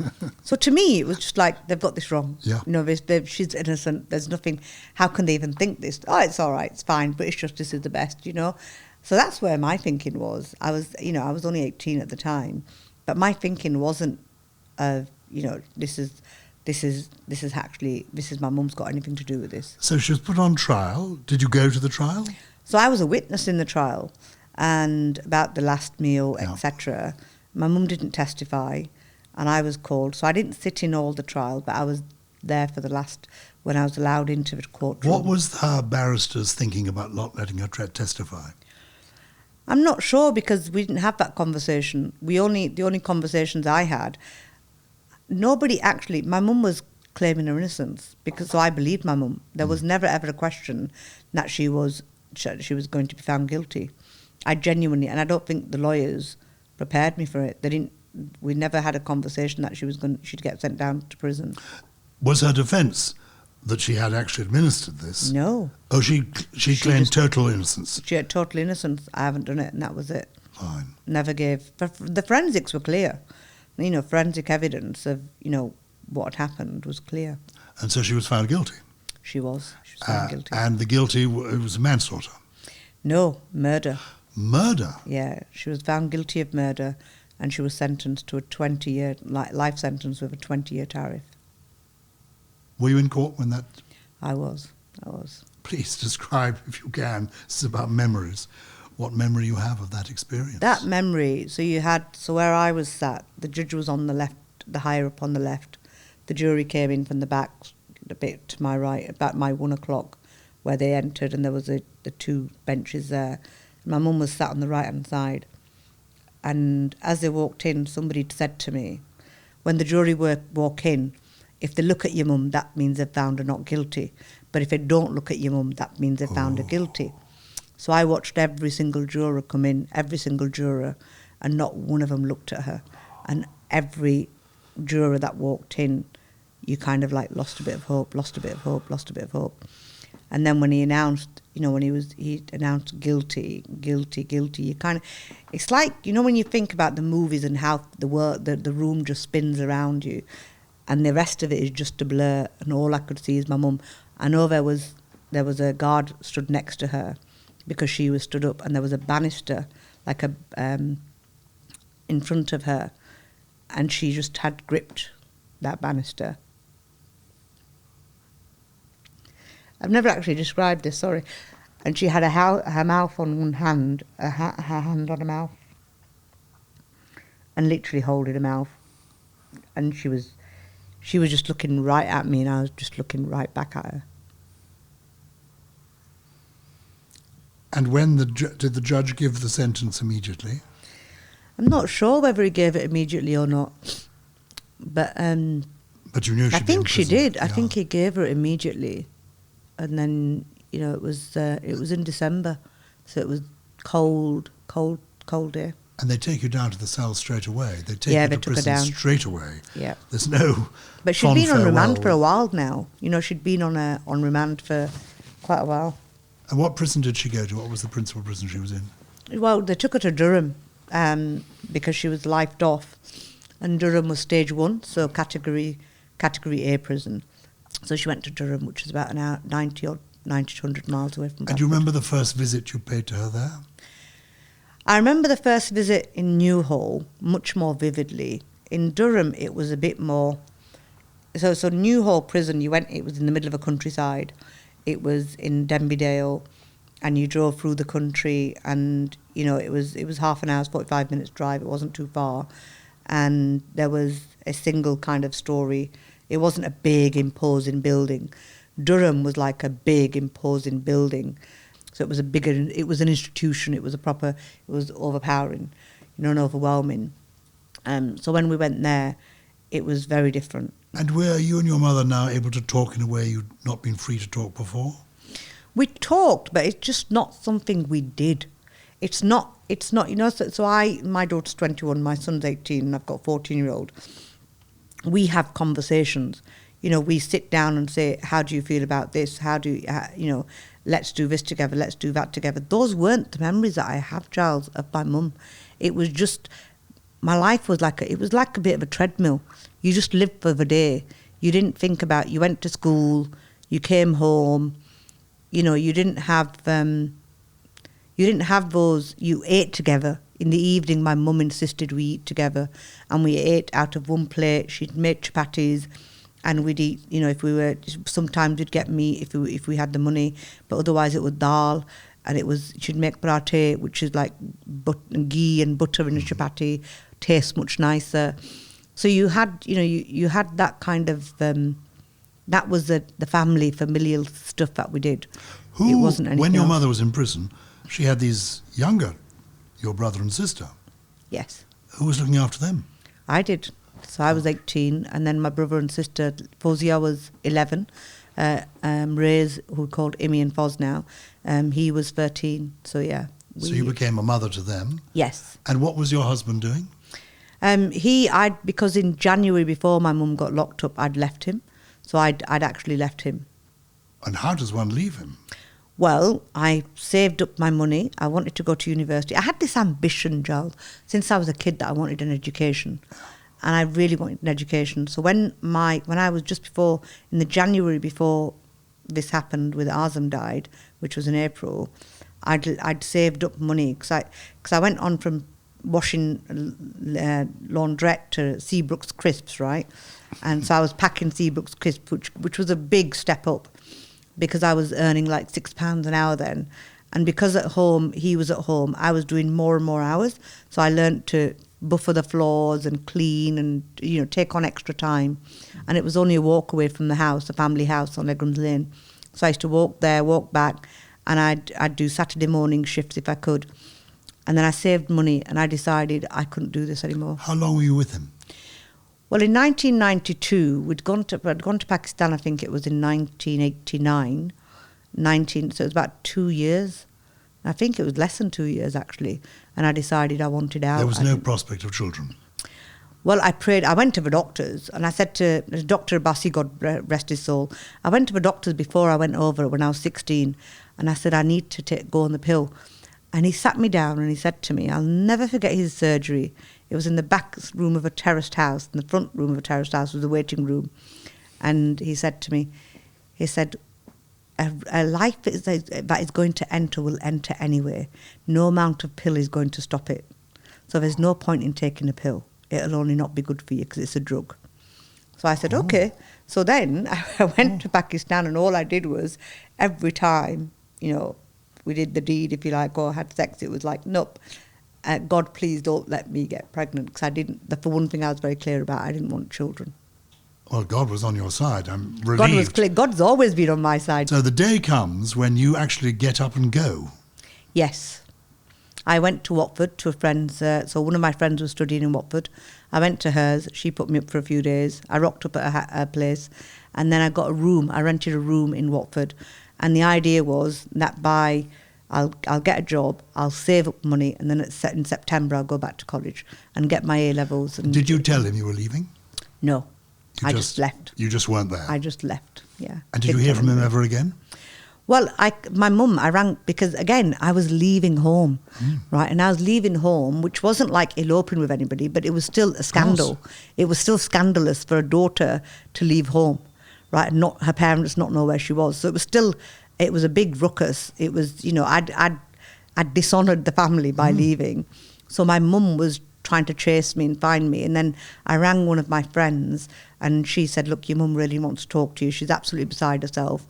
So to me, it was just like, they've got this wrong. Yeah. She's innocent. There's nothing, how can they even think this? Oh, it's all right, it's fine. British justice is the best, So that's where my thinking was. I was only 18 at the time. But my thinking wasn't this is my mum's got anything to do with this. So she was put on trial. Did you go to the trial? So I was a witness in the trial, and about the last meal, etc. My mum didn't testify, and I was called. So I didn't sit in all the trial, but I was there for the last, when I was allowed into the courtroom. What was her barristers thinking about not letting her testify? I'm not sure, because we didn't have that conversation. The only conversations I had, nobody actually, my mum was claiming her innocence, so I believed my mum. There was never ever a question that she was going to be found guilty. I genuinely, and I don't think the lawyers prepared me for it. We never had a conversation that she'd get sent down to prison. Was her defence that she had actually administered this? No. Oh, she claimed total innocence. She had total innocence. I haven't done it, and that was it. Fine. Never gave. The forensics were clear. Forensic evidence of, what had happened was clear. And so she was found guilty? She was found guilty. And the guilty, it was manslaughter? No, murder. Murder? Yeah, she was found guilty of murder, and she was sentenced to a 20-year, life sentence with a 20-year tariff. Were you in court when that? I was. Please describe, if you can, this is about memories, what memory you have of that experience. That memory, so where I was sat, the judge was on the left, the higher up on the left. The jury came in from the back, a bit to my right, about my 1 o'clock, where they entered, and there was the two benches there. My mum was sat on the right-hand side. And as they walked in, somebody said to me, when the jury walk in, if they look at your mum, that means they've found her not guilty. But if they don't look at your mum, that means they've found her guilty. So I watched every single juror come in, and not one of them looked at her. And every juror that walked in, you kind of lost a bit of hope. And then when he announced, he announced guilty, you kind of, it's like, when you think about the movies and how the room just spins around you. and the rest of it is just a blur, and all I could see is my mum. I know there was a guard stood next to her because she was stood up, and there was a banister like in front of her, and she just had gripped that banister. I've never actually described this, sorry. And she had her mouth on one hand, her hand on her mouth, and literally holding her mouth. And she was just looking right at me, and I was just looking right back at her. And when did the judge give the sentence immediately? I'm not sure whether he gave it immediately or not, but you knew I think she did. Yeah. I think he gave her immediately, and then it was in December, so it was cold day. And they take you down to the cell straight away. They take Yeah, you they to took her prison down. straight away. Yeah. There's no. But she'd fond been on remand farewell. for a while now. She'd been on remand for quite a while. And what prison did she go to? What was the principal prison she was in? Well, they took her to Durham because she was lifed off, and Durham was stage 1, so category A prison. So she went to Durham, which is about an hour, 90 to 100 miles away from Bradford. And do you remember the first visit you paid to her there? I remember the first visit in Newhall much more vividly. In Durham, it was a bit more. So Newhall prison, it was in the middle of a countryside. It was in Denbydale, and you drove through the country, and it was half an hour's 45 minutes drive. It wasn't too far, and there was a single kind of story. It wasn't a big imposing building. Durham was like a big imposing building. So it was it was an institution, it was overpowering, and overwhelming. So when we went there, it was very different. And were you and your mother now able to talk in a way you'd not been free to talk before? We talked, but it's just not something we did. It's not, so my daughter's 21, my son's 18, and I've got a 14-year-old. We have conversations. We sit down and say, how do you feel about this? Let's do this together, let's do that together. Those weren't the memories that I have, Gyles, of my mum. It was just, my life was like a bit of a treadmill. You just lived for the day. You didn't think about, you went to school, you came home, you didn't have those, you ate together. In the evening, my mum insisted we eat together, and we ate out of one plate. She'd make chapatis, and we'd eat, sometimes we'd get meat if we had the money, but otherwise it was dal, and she'd make parathe, which is like ghee and butter in a chapati, tastes much nicer. So you had, you had that kind of, that was the family, familial stuff that we did. It wasn't anything when your else. mother was in prison, she had these younger, your brother and sister. Yes. Who was looking after them? I did. So I was 18, and then my brother and sister, Fozia was 11, Ray's, who are called Imi and Foz now, he was 13, so yeah. So you became a mother to them? Yes. And what was your husband doing? Because in January before my mum got locked up, I'd left him, so I'd actually left him. And how does one leave him? Well, I saved up my money. I wanted to go to university. I had this ambition, Gyles, since I was a kid, that I wanted an education. And I really wanted an education. So when I was just before, in the January before this happened, with Azam died, which was in April, I'd saved up money because I went on from washing laundrette to Seabrook's Crisps, right? And so I was packing Seabrook's Crisps, which was a big step up, because I was earning like £6 an hour then. And because at home, he was at home, I was doing more and more hours. So I learnt to buffer the floors and clean and, take on extra time. And it was only a walk away from the house, the family house on Egram's Lane. So I used to walk there, walk back, and I'd do Saturday morning shifts if I could. And then I saved money, and I decided I couldn't do this anymore. How long were you with him? Well, in 1992, I'd gone to Pakistan, I think it was in 1989, so it was about 2 years. I think it was less than 2 years, actually, and I decided I wanted out. There was no prospect of children? Well, I prayed. I went to the doctors, and I said to Dr. Abbasi, God rest his soul, I went to the doctors before I went over when I was 16, and I said, I need to go on the pill. And he sat me down and he said to me, I'll never forget his surgery. It was in the back room of a terraced house. In the front room of a terraced house was the waiting room. And he said to me, he said, a life that is going to enter will enter anyway. No amount of pill is going to stop it. So there's no point in taking a pill. It'll only not be good for you because it's a drug. So I said, okay. So then I went to Pakistan, and all I did was every time, we did the deed, if you like, or had sex, it was like, nope, God, please don't let me get pregnant. Because the one thing I was very clear about, I didn't want children. Well, God was on your side. I'm relieved. God was clear. God's always been on my side. So the day comes when you actually get up and go. Yes. I went to Watford to a friend's. So one of my friends was studying in Watford. I went to hers. She put me up for a few days. I rocked up at her place. And then I got a room. I rented a room in Watford. And the idea was that I'll get a job, I'll save up money, and then in September I'll go back to college and get my A-levels. And did you tell him you were leaving? No. I just left. You just weren't there? I just left, yeah. And did you hear from him ever again? Well, my mum, I rang because, again, I was leaving home, right? And I was leaving home, which wasn't like eloping with anybody, but it was still a scandal. It was still scandalous for a daughter to leave home, right? And not her parents not know where she was. So it was a big ruckus. It was, I'd dishonoured the family by leaving. So my mum was trying to chase me and find me. And then I rang one of my friends, and she said, look, your mum really wants to talk to you. She's absolutely beside herself.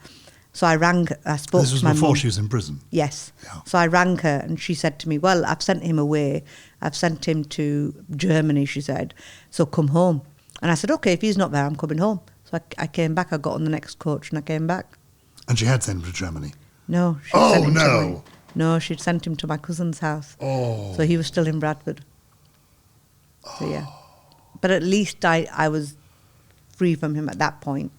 So I spoke to my mum. This was before she was in prison? Yes. Yeah. So I rang her, and she said to me, well, I've sent him away. I've sent him to Germany, she said. So come home. And I said, okay, if he's not there, I'm coming home. So I came back. I got on the next coach, and I came back. And she had sent him to Germany? No. No, she'd sent him to my cousin's house. Oh. So he was still in Bradford. So, yeah. But at least I was free from him at that point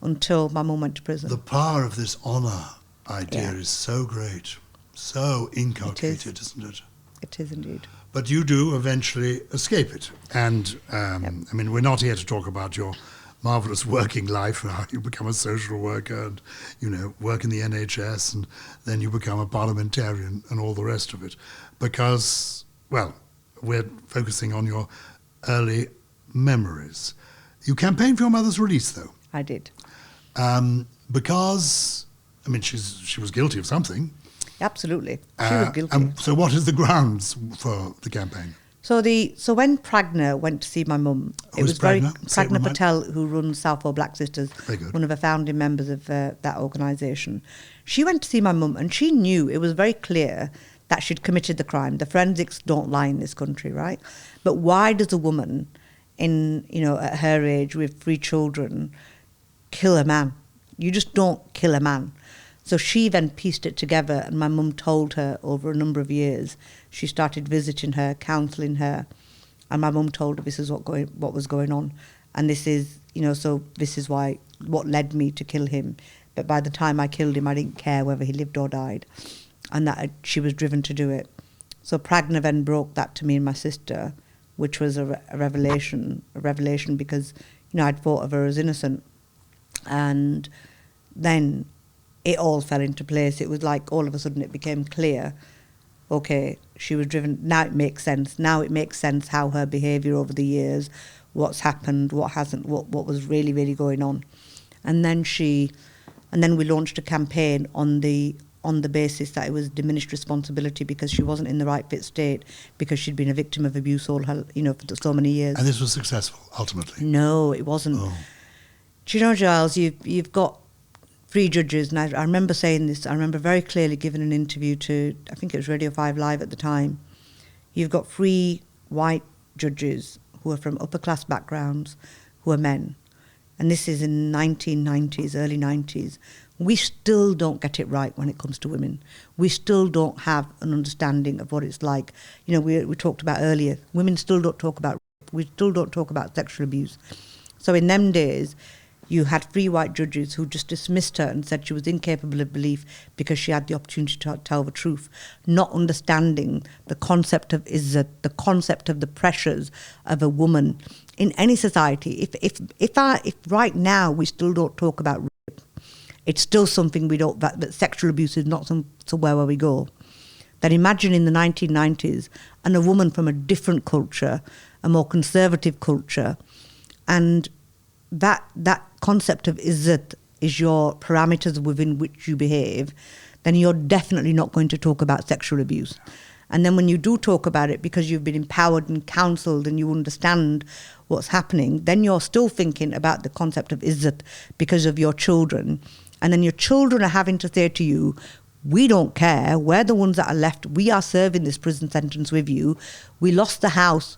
until my mum went to prison. The power of this honour idea is so great, so inculcated, isn't it? It is indeed. But you do eventually escape it. And, I mean, we're not here to talk about your marvellous working life, how you become a social worker and, work in the NHS, and then you become a parliamentarian and all the rest of it. Because, well, we're focusing on your early memories. You campaigned for your mother's release, though. I did. Because, I mean, she was guilty of something. Absolutely. She was guilty. And so what is the grounds for the campaign? So when Pragna went to see my mum, it was Pragna Patel, who runs Southall Black Sisters, one of the founding members of that organisation. She went to see my mum, and she knew, it was very clear that she'd committed the crime. The forensics don't lie in this country, right? But why does a woman at her age with 3 children kill a man? You just don't kill a man. So she then pieced it together, and my mum told her over a number of years. She started visiting her, counselling her, and my mum told her this is what was going on, and this is this is what led me to kill him. But by the time I killed him, I didn't care whether he lived or died, and that she was driven to do it. So Pragna then broke that to me and my sister, which was a revelation because I'd thought of her as innocent, and then it all fell into place. It was like all of a sudden it became clear, okay, she was driven, now it makes sense. Now it makes sense how her behaviour over the years, what's happened, what hasn't, what was really, really going on. And then we launched a campaign on the basis that it was diminished responsibility because she wasn't in the right fit state, because she'd been a victim of abuse all her, for so many years. And this was successful, ultimately? No, it wasn't. Oh. Do you know, Gyles, you've got 3 judges, and I remember saying this, I remember very clearly giving an interview to, I think it was Radio 5 Live at the time. You've got 3 white judges who are from upper class backgrounds, who are men. And this is in 1990s, early 90s. We still don't get it right when it comes to women. We still don't have an understanding of what it's like. We talked about earlier, women still don't talk about rape. We still don't talk about sexual abuse. So in them days, you had 3 white judges who just dismissed her and said she was incapable of belief because she had the opportunity to tell the truth, not understanding the concept of izzat, the concept of the pressures of a woman in any society. If right now we still don't talk about rape, it's still something we don't, that sexual abuse is not somewhere where we go. Then imagine in the 1990s, and a woman from a different culture, a more conservative culture, and that concept of izzat is your parameters within which you behave, then you're definitely not going to talk about sexual abuse. And then when you do talk about it, because you've been empowered and counselled and you understand what's happening, then you're still thinking about the concept of izzat because of your children. And then your children are having to say to you, we don't care, we're the ones that are left, we are serving this prison sentence with you, we lost the house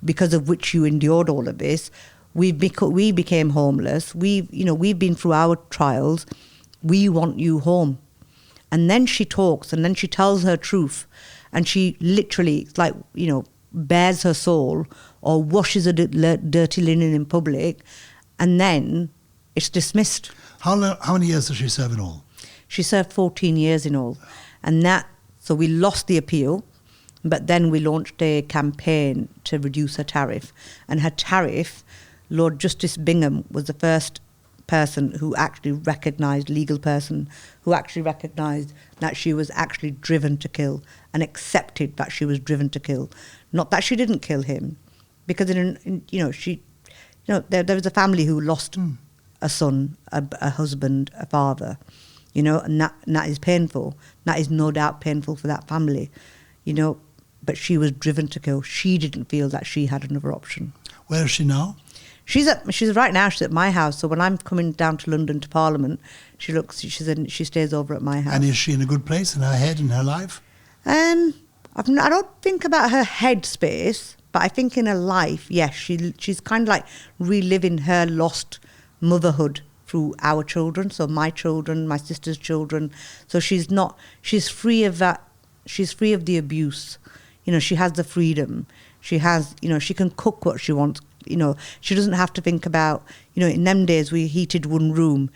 because of which you endured all of this, we became homeless, we've been through our trials, we want you home. And then she talks, and then she tells her truth, and she literally, bares her soul or washes a dirty linen in public, and then it's dismissed. How many years does she serve in all? She served 14 years in all. So we lost the appeal, but then we launched a campaign to reduce her tariff. And her tariff, Lord Justice Bingham was the first person who actually recognised, legal person, who actually recognised that she was actually driven to kill and accepted that she was driven to kill. Not that she didn't kill him, because there was a family who lost a son, a husband, a father, and that is painful. That is no doubt painful for that family, but she was driven to kill. She didn't feel that she had another option. Where is she now? She's right now. She's at my house. So when I'm coming down to London to Parliament, she stays over at my house. And is she in a good place in her head and her life? I don't think about her head space, but I think in her life, yes, she's kind of like reliving her lost motherhood through our children. So my children, my sister's children. So she's free of that. She's free of the abuse. She has the freedom. She has, she can cook what she wants. She doesn't have to think about, in them days we heated one room.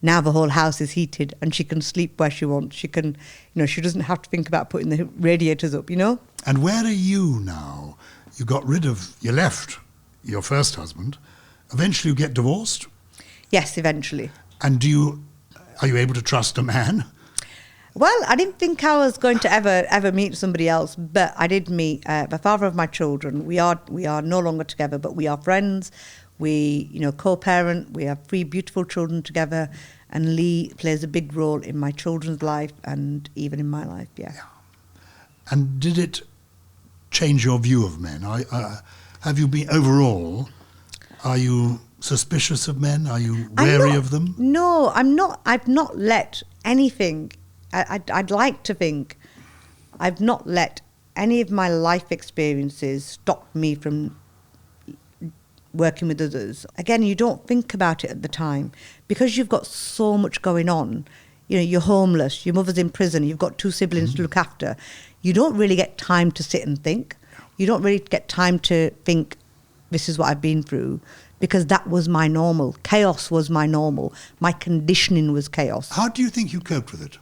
Now the whole house is heated and she can sleep where she wants. She can, she doesn't have to think about putting the radiators up, And where are you now? You left your first husband. Eventually you get divorced? Yes, eventually. And are you able to trust a man? Well, I didn't think I was going to ever meet somebody else, but I did meet the father of my children. We are no longer together, but we are friends. We, co-parent. We have 3 beautiful children together, and Lee plays a big role in my children's life and even in my life. Yeah. And did it change your view of men? Have you been overall? Are you suspicious of men? Are you wary of them? No, I'm not. I've not let anything. I'd like to think I've not let any of my life experiences stop me from working with others. Again, you don't think about it at the time because you've got so much going on. You're homeless, your mother's in prison, you've got 2 siblings to look after. You don't really get time to sit and think. You don't really get time to think, this is what I've been through, because that was my normal. Chaos was my normal. My conditioning was chaos. How do you think you coped with it?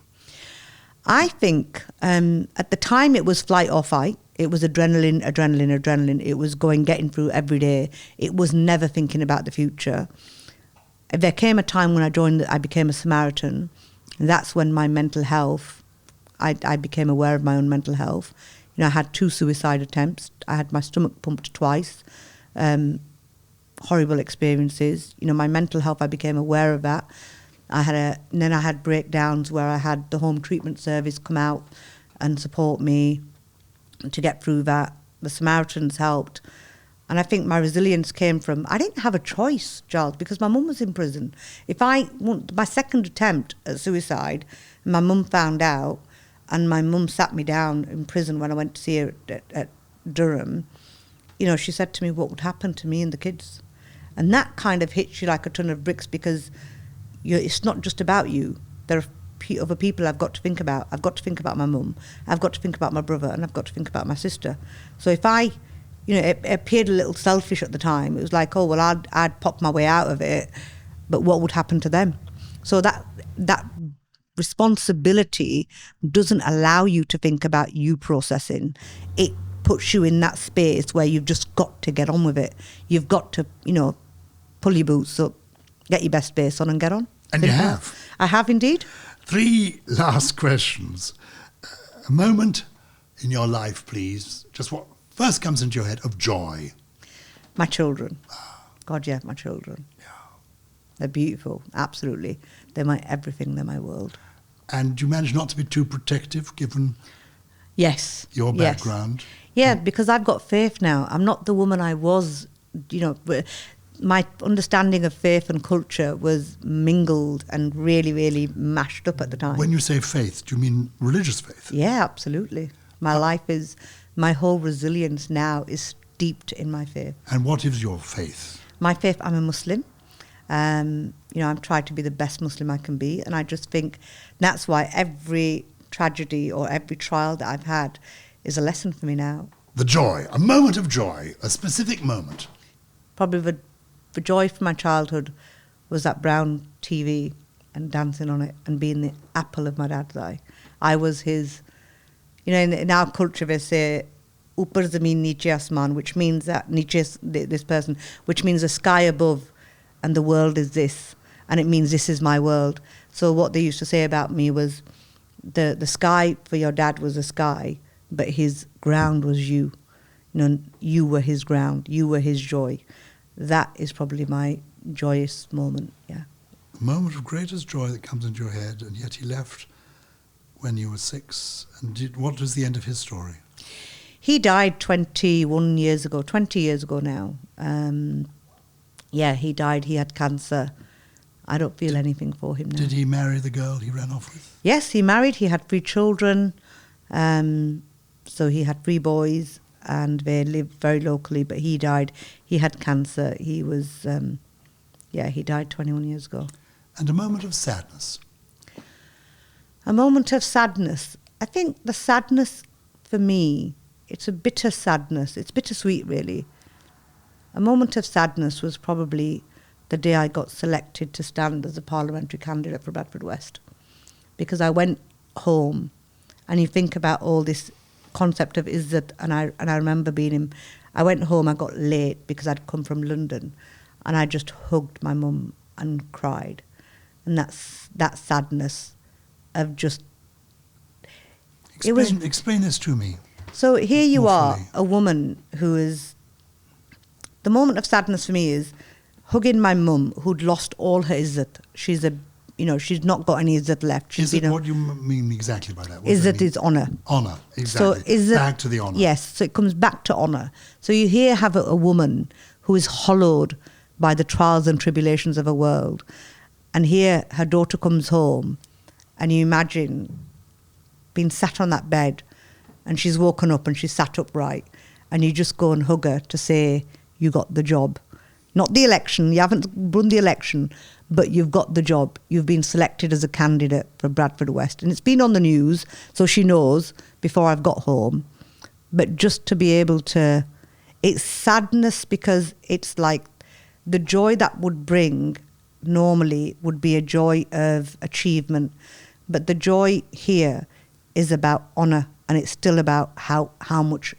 I think at the time it was flight or fight. It was adrenaline. It was getting through every day. It was never thinking about the future. There came a time when I became a Samaritan. And that's when my mental health, I became aware of my own mental health. I had 2 suicide attempts. I had my stomach pumped twice. Horrible experiences. My mental health, I became aware of that. Then I had breakdowns where I had the home treatment service come out and support me to get through that. The Samaritans helped. And I think my resilience came from, I didn't have a choice, Gyles, because my mum was in prison. My second attempt at suicide, my mum found out, and my mum sat me down in prison when I went to see her at Durham. She said to me, what would happen to me and the kids? And that kind of hits you like a ton of bricks, because it's not just about you. There are other people I've got to think about. I've got to think about my mum. I've got to think about my brother, and I've got to think about my sister. So if it appeared a little selfish at the time. It was like, oh, well, I'd pop my way out of it, but what would happen to them? So that responsibility doesn't allow you to think about you processing. It puts you in that space where you've just got to get on with it. You've got to, pull your boots up, get your best base on and get on. And you have. I have indeed. 3 last questions. A moment in your life, please? Just what first comes into your head of joy? My children. God, yeah, my children. Yeah. They're beautiful, absolutely. They're my everything, they're my world. And do you manage not to be too protective, given Yes. your yes. background? Yeah, because I've got faith now. I'm not the woman I was, my understanding of faith and culture was mingled and really, really mashed up at the time. When you say faith, do you mean religious faith? Yeah, absolutely. My whole resilience now is steeped in my faith. And what is your faith? My faith, I'm a Muslim. I'm trying to be the best Muslim I can be. And I just think that's why every tragedy or every trial that I've had is a lesson for me now. The joy, a moment of joy, a specific moment. Probably the joy from my childhood was that brown TV and dancing on it and being the apple of my dad's eye. I was his, in our culture they say, upar zameen niche asman, which means that niche is this person, which means the sky above and the world is this, and it means this is my world. So what they used to say about me was the sky for your dad was the sky, but his ground was you. You were his ground, you were his joy. That is probably my joyous moment, yeah. A moment of greatest joy that comes into your head, and yet he left when you were 6. And what was the end of his story? He died 20 years ago now. He died, he had cancer. I don't feel anything for him now. Did he marry the girl he ran off with? Yes, he married, he had 3 children. So he had 3 boys, and they lived very locally, but he died. He had cancer. He was, he died 21 years ago. And a moment of sadness. A moment of sadness. I think the sadness for me, it's a bitter sadness. It's bittersweet, really. A moment of sadness was probably the day I got selected to stand as a parliamentary candidate for Bradford West. Because I went home, and you think about all this concept of izzat, and I remember I went home, I got late because I'd come from London, and I just hugged my mum and cried. And that sadness of just... Explain this to me. So here you are, fully. a woman who is... The moment of sadness for me is hugging my mum who'd lost all her izzat. She's she's not got any izzat left. What do you mean exactly by that? Izzat is honour. Honour, exactly. So izzat, back to the honour. Yes, so it comes back to honour. So you here have a woman who is hollowed by the trials and tribulations of a world. And here her daughter comes home, and you imagine being sat on that bed, and she's woken up and she's sat upright, and you just go and hug her to say you got the job. Not the election, you haven't won the election, but you've got the job. You've been selected as a candidate for Bradford West. And it's been on the news, so she knows before I've got home. But just to be able to... It's sadness because it's like the joy that would bring normally would be a joy of achievement. But the joy here is about honour, and it's still about how much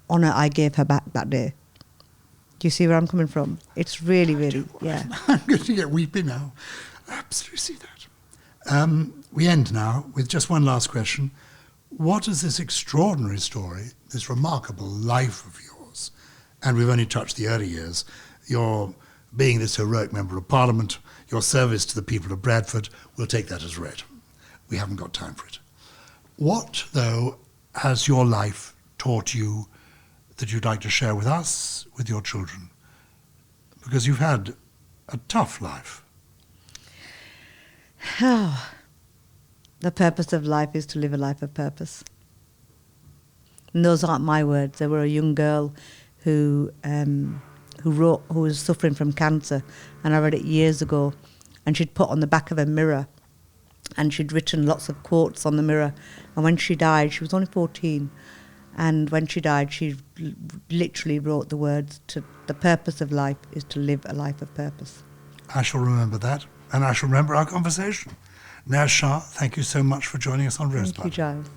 honour I gave her back that day. Do you see where I'm coming from? It's really, really, yeah. I'm going to get weepy now. I absolutely see that. We end now with just one last question. What is this extraordinary story, this remarkable life of yours, and we've only touched the early years, your being this heroic member of Parliament, your service to the people of Bradford, we'll take that as read. We haven't got time for it. What, though, has your life taught you that you'd like to share with us, with your children? Because you've had a tough life. The purpose of life is to live a life of purpose. And those aren't my words. There were a young girl who was suffering from cancer, and I read it years ago, and she'd put on the back of a mirror, and she'd written lots of quotes on the mirror. And when she died, she was only 14, and when she died, she literally wrote the words, the purpose of life is to live a life of purpose. I shall remember that, and I shall remember our conversation. Naz Shah, thank you so much for joining us on Rosebud. Thank you, Gyles.